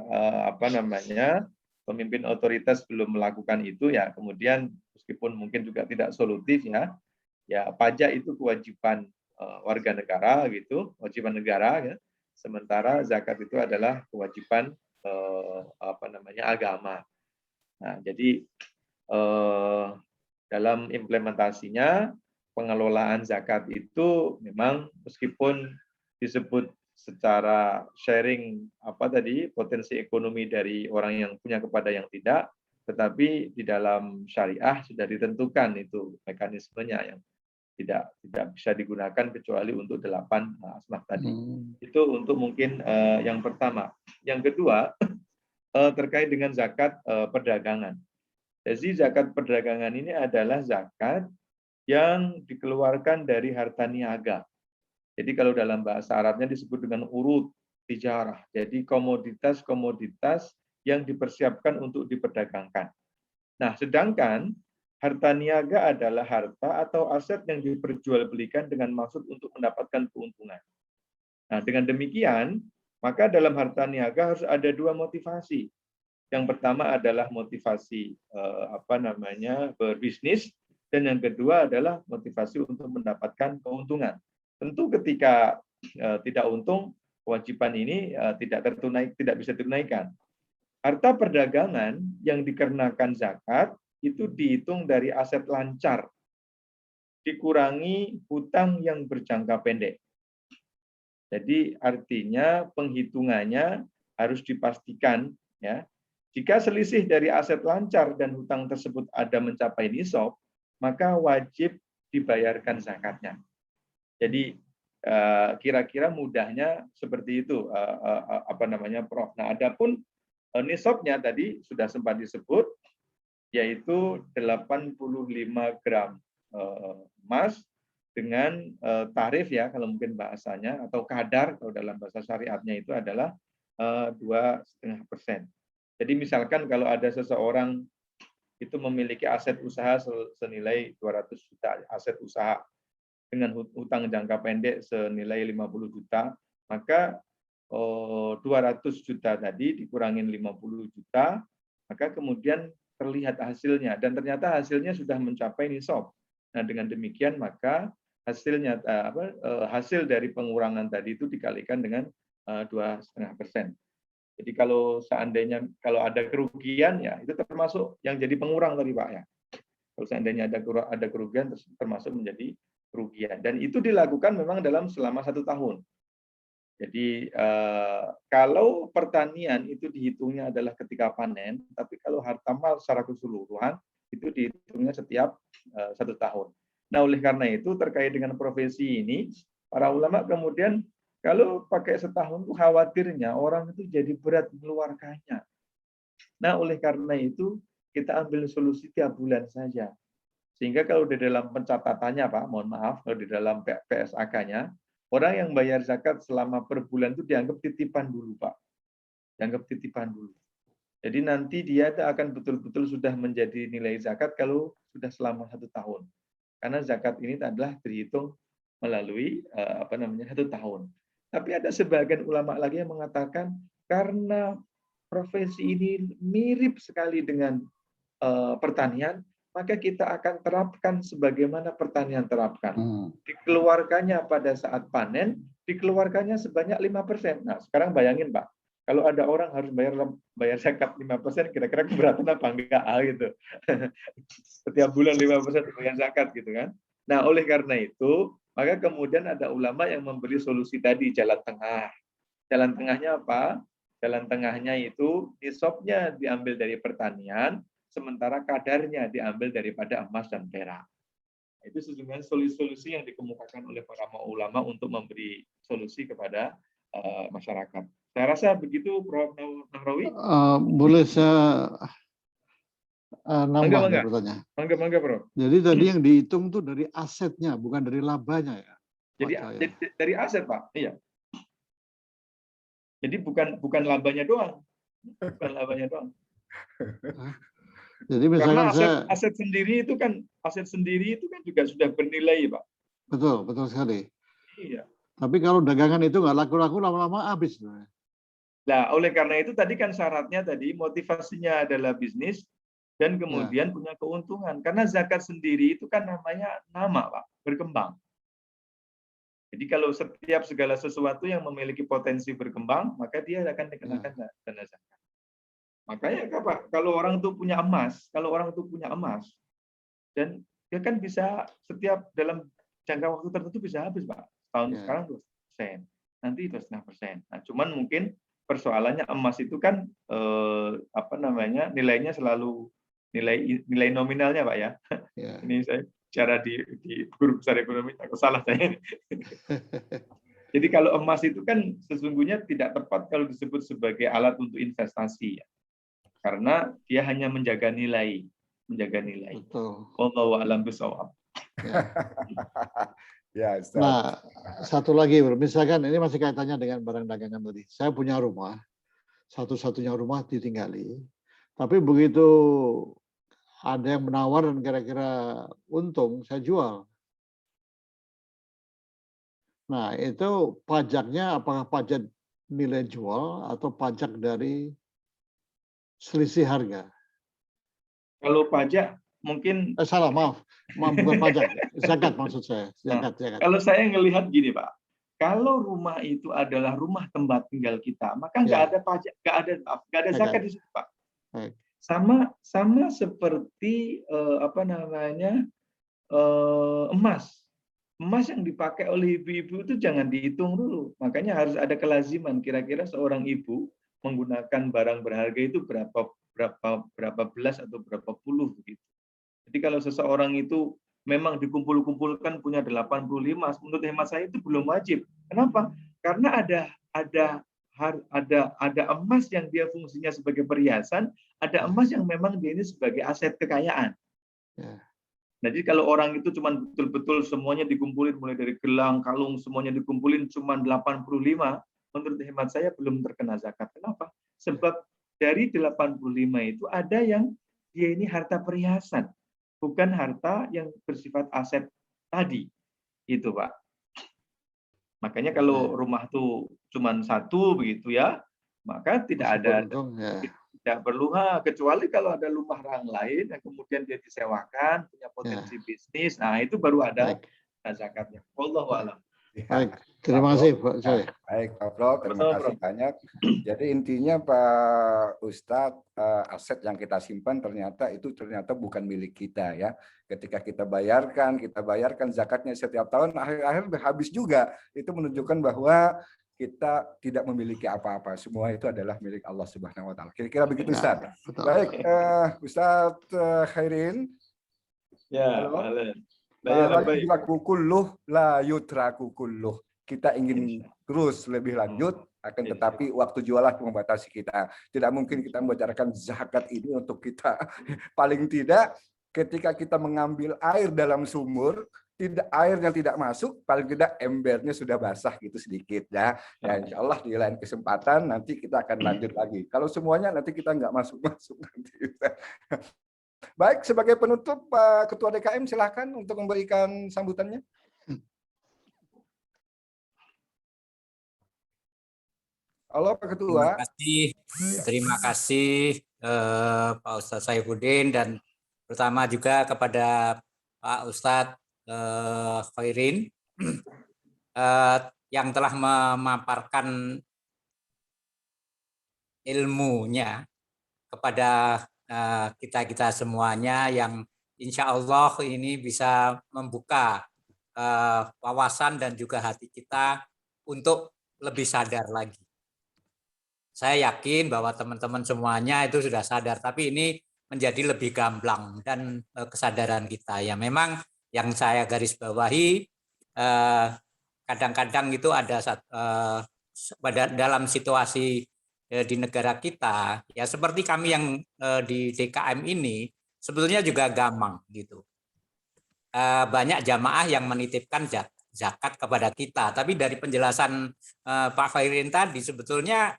pemimpin otoritas belum melakukan itu ya kemudian meskipun mungkin juga tidak solutif ya pajak itu kewajiban warga negara gitu, kewajiban negara ya. Sementara zakat itu adalah kewajiban agama. Nah, jadi dalam implementasinya pengelolaan zakat itu memang meskipun disebut secara sharing potensi ekonomi dari orang yang punya kepada yang tidak, tetapi di dalam syariah sudah ditentukan itu mekanismenya yang tidak bisa digunakan kecuali untuk 8 asnaf tadi. Itu untuk mungkin yang pertama. Yang kedua terkait dengan zakat perdagangan. Jadi zakat perdagangan ini adalah zakat yang dikeluarkan dari harta niaga. Jadi kalau dalam bahasa Arabnya disebut dengan urut tijarah. Jadi komoditas-komoditas yang dipersiapkan untuk diperdagangkan. Nah, sedangkan harta niaga adalah harta atau aset yang diperjualbelikan dengan maksud untuk mendapatkan keuntungan. Nah, dengan demikian, maka dalam harta niaga harus ada 2 motivasi. Yang pertama adalah motivasi berbisnis, dan yang kedua adalah motivasi untuk mendapatkan keuntungan. Tentu ketika tidak untung, kewajiban ini tidak bisa ditunaikan. Harta perdagangan yang dikenakan zakat itu dihitung dari aset lancar, dikurangi hutang yang berjangka pendek. Jadi artinya penghitungannya harus dipastikan ya. Jika selisih dari aset lancar dan hutang tersebut ada mencapai nisab, maka wajib dibayarkan zakatnya. Jadi kira-kira mudahnya seperti itu Prof. Nah, adapun nisabnya tadi sudah sempat disebut yaitu 85 gram emas dengan tarif ya kalau mungkin bahasanya atau kadar kalau dalam bahasa syariatnya itu adalah 2,5%. Jadi misalkan kalau ada seseorang itu memiliki aset usaha senilai 200 juta aset usaha dengan hutang jangka pendek senilai 50 juta, maka 200 juta tadi dikurangin 50 juta, maka kemudian terlihat hasilnya dan ternyata hasilnya sudah mencapai nisab. Nah, dengan demikian maka hasil dari pengurangan tadi itu dikalikan dengan 2,5%. Jadi kalau seandainya ada kerugian ya itu termasuk yang jadi pengurang tadi Pak ya. Kalau seandainya ada kerugian termasuk menjadi kerugian dan itu dilakukan memang selama 1 tahun. Jadi kalau pertanian itu dihitungnya adalah ketika panen, tapi kalau harta mal secara keseluruhan itu dihitungnya setiap 1 tahun. Nah, oleh karena itu terkait dengan profesi ini, para ulama kemudian kalau pakai setahun itu khawatirnya orang itu jadi berat mengeluarkannya. Nah, oleh karena itu kita ambil solusi tiap bulan saja. Sehingga kalau di dalam pencatatannya Pak, mohon maaf, kalau di dalam PSAK-nya, orang yang bayar zakat selama per bulan itu dianggap titipan dulu Pak. dianggap titipan dulu. Jadi nanti dia akan betul-betul sudah menjadi nilai zakat kalau sudah selama 1 tahun. Karena zakat ini adalah terhitung melalui 1 tahun. Tapi ada sebagian ulama lagi yang mengatakan karena profesi ini mirip sekali dengan pertanian, maka kita akan terapkan sebagaimana pertanian terapkan. Dikeluarkannya pada saat panen, dikeluarkannya sebanyak 5%. Nah, sekarang bayangin, Pak, kalau ada orang harus bayar zakat 5%, kira-kira keberatan apa enggak gitu. Setiap bulan 5% bayar zakat gitu kan. Nah, oleh karena itu, maka kemudian ada ulama yang memberi solusi tadi, jalan tengah. Jalan tengahnya apa? Jalan tengahnya itu nisabnya diambil dari pertanian, sementara kadarnya diambil daripada emas dan perak. Itu sesungguhnya solusi-solusi yang dikemukakan oleh para ulama untuk memberi solusi kepada masyarakat. Saya rasa begitu, Prof. Nahrawi. Boleh saya nambah Mangga. pertanyaan? Mangga, Prof. Jadi tadi yang dihitung tuh dari asetnya, bukan dari labanya ya? Jadi dari aset, Pak. Iya. Jadi bukan labanya doang. Bukan labanya doang. Jadi misalkan karena aset sendiri itu kan juga sudah bernilai, Pak. Betul sekali. Iya. Tapi kalau dagangan itu nggak laku-laku, lama-lama habis. Nah, oleh karena itu tadi kan syaratnya tadi motivasinya adalah bisnis dan kemudian punya keuntungan. Karena zakat sendiri itu kan namanya nama, Pak, berkembang. Jadi kalau setiap segala sesuatu yang memiliki potensi berkembang, maka dia akan dikenakan dana zakat. Makanya Pak, kalau orang itu punya emas, dan dia kan bisa setiap dalam jangka waktu tertentu bisa habis, Pak. Tahun sekarang 2%, nanti 2,5%. Nah, cuman mungkin persoalannya emas itu kan nilainya selalu nilai nominalnya, Pak ya. Ini saya bicara di guru besar ekonomi, takut salah saya. Jadi kalau emas itu kan sesungguhnya tidak tepat kalau disebut sebagai alat untuk investasi ya. Karena dia hanya menjaga nilai. Wallahu a'lam bishawab. Ya, nah, satu lagi, misalkan ini masih kaitannya dengan barang dagangan tadi. Saya punya rumah, satu-satunya rumah ditinggali, tapi begitu ada yang menawar dan kira-kira untung, saya jual. Nah, itu pajaknya apakah pajak nilai jual atau pajak dari selisih harga? Kalau pajak mungkin maaf bukan pajak, zakat maksud saya. Zakat. Kalau saya ngelihat gini, Pak, kalau rumah itu adalah rumah tempat tinggal kita, maka nggak ada pajak, nggak ada zakat di situ, Pak. Sama seperti emas yang dipakai oleh ibu-ibu itu jangan dihitung dulu. Makanya harus ada kelaziman. Kira-kira seorang ibu menggunakan barang berharga itu berapa belas atau berapa puluh begitu. Jadi kalau seseorang itu memang dikumpul-kumpulkan punya 85, menurut hemat saya itu belum wajib. Kenapa? Karena ada emas yang dia fungsinya sebagai perhiasan, ada emas yang memang dia ini sebagai aset kekayaan. Jadi kalau orang itu cuma betul-betul semuanya dikumpulin, mulai dari gelang, kalung, semuanya dikumpulin cuma 85, menurut hemat saya belum terkena zakat. Kenapa? Sebab dari 85 itu ada yang dia ini harta perhiasan, bukan harta yang bersifat aset tadi. Itu, Pak. Makanya kalau rumah itu cuma satu begitu ya, maka tidak perlu kecuali kalau ada rumah orang lain yang kemudian dia disewakan, punya potensi bisnis. Nah, itu baru ada zakatnya. Wallahu a'lam. Baik, terima kasih Pak Coy. Baik Pak Prof, terima kasih banyak. Jadi intinya Pak Ustadz, aset yang kita simpan ternyata bukan milik kita ya. Ketika kita bayarkan zakatnya setiap tahun, akhir-akhir habis juga. Itu menunjukkan bahwa kita tidak memiliki apa-apa. Semua itu adalah milik Allah Subhanahu wa taala. Kira-kira begitu Ustadz. Baik, Ustadz Khairin. Ya, kita ingin terus lebih lanjut, akan tetapi waktu jualah membatasi kita. Tidak mungkin kita membicarakan zakat ini untuk kita. Paling tidak ketika kita mengambil air dalam sumur, airnya tidak masuk, paling tidak embernya sudah basah gitu sedikit ya. Ya insya Allah di lain kesempatan nanti kita akan lanjut lagi. Kalau semuanya nanti kita nggak masuk-masuk nanti. Baik, sebagai penutup Pak Ketua DKM silahkan untuk memberikan sambutannya. Halo Pak Ketua. Terima kasih Pak Ustadz Saifuddin dan terutama juga kepada Pak Ustadz Khairin yang telah memaparkan ilmunya kepada kita semuanya yang insya Allah ini bisa membuka wawasan dan juga hati kita untuk lebih sadar lagi. Saya yakin bahwa teman-teman semuanya itu sudah sadar, tapi ini menjadi lebih gamblang dan kesadaran kita. Ya memang yang saya garis bawahi kadang-kadang itu ada dalam situasi di negara kita, ya seperti kami yang di DKM ini sebetulnya juga gampang gitu. Banyak jamaah yang menitipkan zakat kepada kita, tapi dari penjelasan Pak Khairin tadi sebetulnya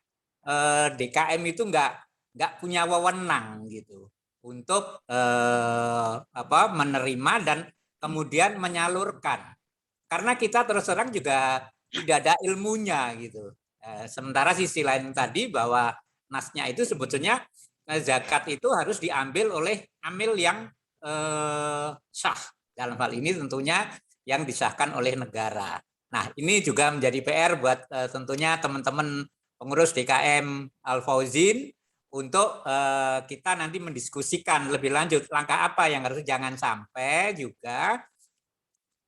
DKM itu nggak punya wewenang gitu untuk menerima dan kemudian menyalurkan, karena kita terus terang juga tidak ada ilmunya gitu. Sementara sisi lain tadi bahwa nasnya itu sebetulnya zakat itu harus diambil oleh amil yang sah, dalam hal ini tentunya yang disahkan oleh negara. Nah ini juga menjadi PR buat tentunya teman-teman pengurus DKM Al-Fauzin untuk kita nanti mendiskusikan lebih lanjut langkah apa yang harus, jangan sampai juga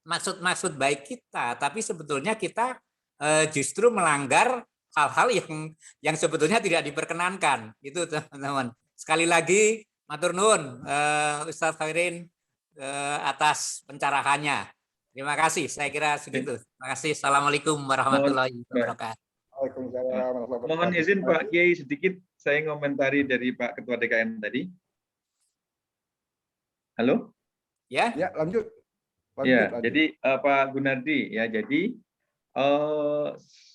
maksud baik kita tapi sebetulnya kita justru melanggar hal-hal yang sebetulnya tidak diperkenankan. Itu teman-teman. Sekali lagi matur nuwun Ustadz Khairin atas pencerahannya. Terima kasih. Saya kira segitu. Terima kasih. Assalamualaikum warahmatullahi wabarakatuh. Mohon izin Pak Kiai sedikit saya ngomentari dari Pak Ketua DKM tadi. Halo? Ya? Ya, lanjut. Ya, jadi Pak Gunardi ya, jadi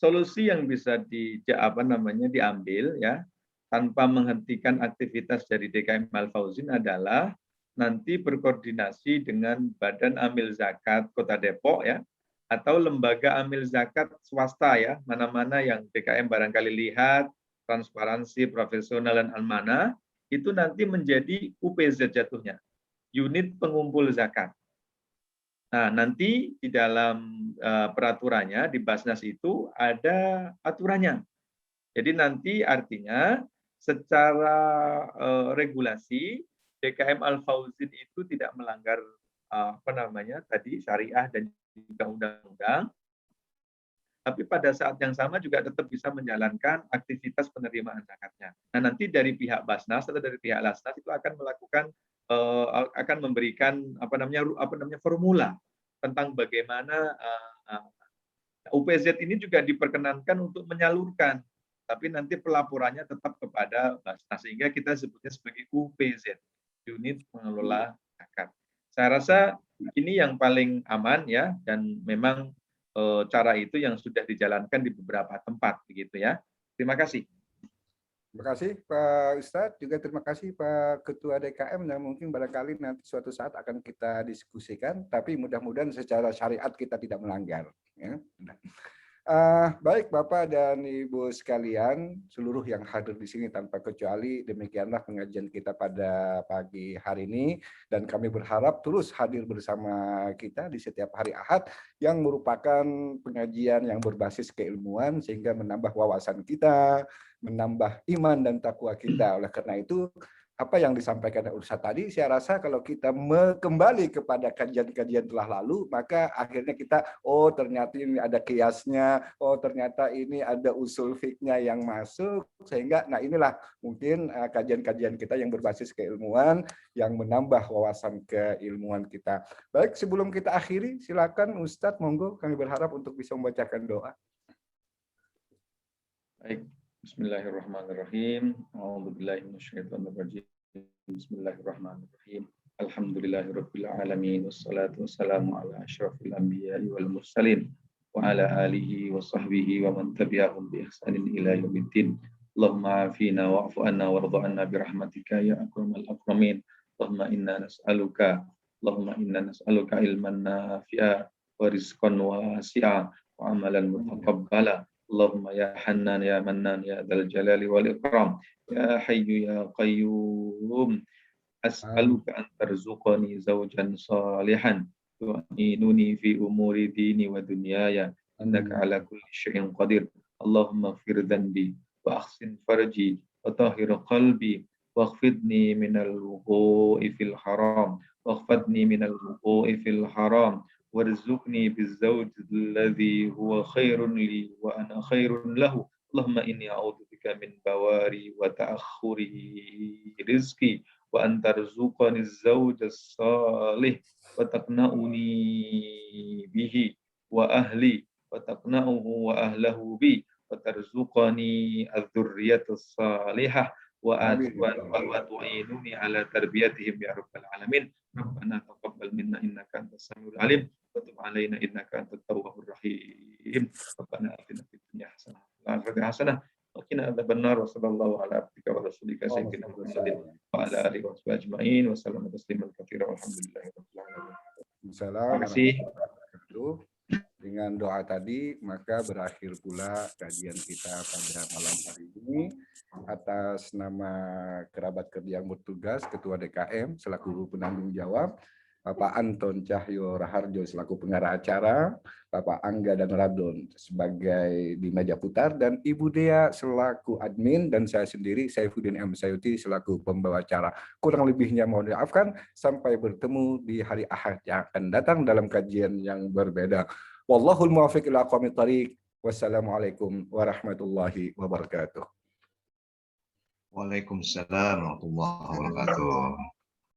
solusi yang bisa diambil ya tanpa menghentikan aktivitas dari DKM Al-Fauzin adalah nanti berkoordinasi dengan Badan Amil Zakat Kota Depok ya, atau lembaga amil zakat swasta ya, mana-mana yang DKM barangkali lihat transparansi, profesional dan amanah, itu nanti menjadi UPZ jatuhnya, unit pengumpul zakat. Nah, nanti di dalam peraturannya di Basnas itu ada aturannya. Jadi nanti artinya secara regulasi DKM Al-Fauzin itu tidak melanggar syariah dan juga undang-undang, tapi pada saat yang sama juga tetap bisa menjalankan aktivitas penerimaan zakatnya. Nah, nanti dari pihak Basnas atau dari pihak Lasnas itu akan melakukan akan memberikan formula tentang bagaimana UPZ ini juga diperkenankan untuk menyalurkan, tapi nanti pelaporannya tetap kepada Basnas, sehingga kita sebutnya sebagai UPZ, unit pengelola zakat. Saya rasa ini yang paling aman ya, dan memang cara itu yang sudah dijalankan di beberapa tempat begitu ya. Terima kasih. Terima kasih Pak Ustadz, juga terima kasih Pak Ketua DKM yang mungkin barangkali nanti suatu saat akan kita diskusikan, tapi mudah-mudahan secara syariat kita tidak melanggar. Ya. Baik Bapak dan Ibu sekalian, seluruh yang hadir di sini tanpa kecuali, demikianlah pengajian kita pada pagi hari ini, dan kami berharap terus hadir bersama kita di setiap hari Ahad yang merupakan pengajian yang berbasis keilmuan sehingga menambah wawasan kita, menambah iman dan takwa kita. Oleh karena itu, apa yang disampaikan Ustadz tadi, saya rasa kalau kita kembali kepada kajian-kajian telah lalu, maka akhirnya kita, oh ternyata ini ada kiasnya, oh ternyata ini ada usul fiknya yang masuk, sehingga, nah inilah mungkin kajian-kajian kita yang berbasis keilmuan, yang menambah wawasan keilmuan kita. Baik, sebelum kita akhiri, silakan Ustadz, monggo kami berharap untuk bisa membacakan doa. Baik. Bismillahirrahmanirrahim. A'udzubillahi minasyaitonir rajim. Bismillahirrahmanirrahim. Alhamdulillah. Alhamdulillahirabbil alamin wassalatu wassalamu ala asyrafil anbiya'i wal mursalin wa ala alihi wa sahbihi wa man tabi'ahum bi ihsanin ila yaumiddin. Allahumma afina wa'fu anna warḍa anna bi rahmatika ya akramal akramin. Allahumma inna nas'aluka ilman nafi'a wa rizqan wasi'a wa amalan mutaqabbala. Allahumma ya Hannan ya Mannan ya Dzal Jalali wal Ikram ya Hayyu ya Qayyum as'aluka an tarzuqani zawjan salihan tu'inuni fi umuri dini wa dunyaya innaka ala kulli syai'in qadir. Allahumma ighfir dhanbi wa ahsin farji wa tahhir qalbi waghfidni minal wuqu'i fil haram waghfidni minal wuqu'i fil haram warzuqni bizzawj alladhi huwa khairun li wa ana khairun lahu. Allahumma inni a'udzubika min bawari wa ta'akhuri rizqi wa an tarzuqani az-zawj as-salih wa taqna'uni bihi wa ahli wa taqna'uhu wa ahlahu bi wa tarzuqani adh-dhurriyyata as-salihah wa tu'inuni ala tarbiyatihim ya rabbal alamin. Rabbana taqabbal minna innaka antas samiul alim wa tub alaina innaka antat tawwabur rahim. Rabbana atina fid dunya hasanah wa fil akhirati hasanah wa qina adzabannar. Wa sallallahu ala abdika wa rasulika sayyidina Muhammadin wa ala alihi wa sahbihi ajma'in wa sallama tasliman katsiran walhamdulillahi rabbil alamin. Terima kasih. Dengan doa tadi, maka berakhir pula kajian kita pada malam hari ini. Atas nama kerabat kerja yang bertugas, Ketua DKM selaku penanggung jawab, Bapak Anton Cahyo Raharjo selaku pengarah acara, Bapak Angga dan Radon sebagai di meja putar, dan Ibu Dea selaku admin, dan saya sendiri Saifuddin M. Sayuti selaku pembawa acara. Kurang lebihnya mohon dimaafkan. Sampai bertemu di hari Ahad yang akan datang dalam kajian yang berbeda. Wallahul muwaffiq ila aqwamit thariq. Wassalamualaikum warahmatullahi wabarakatuh. Waalaikumsalam warahmatullahi wabarakatuh.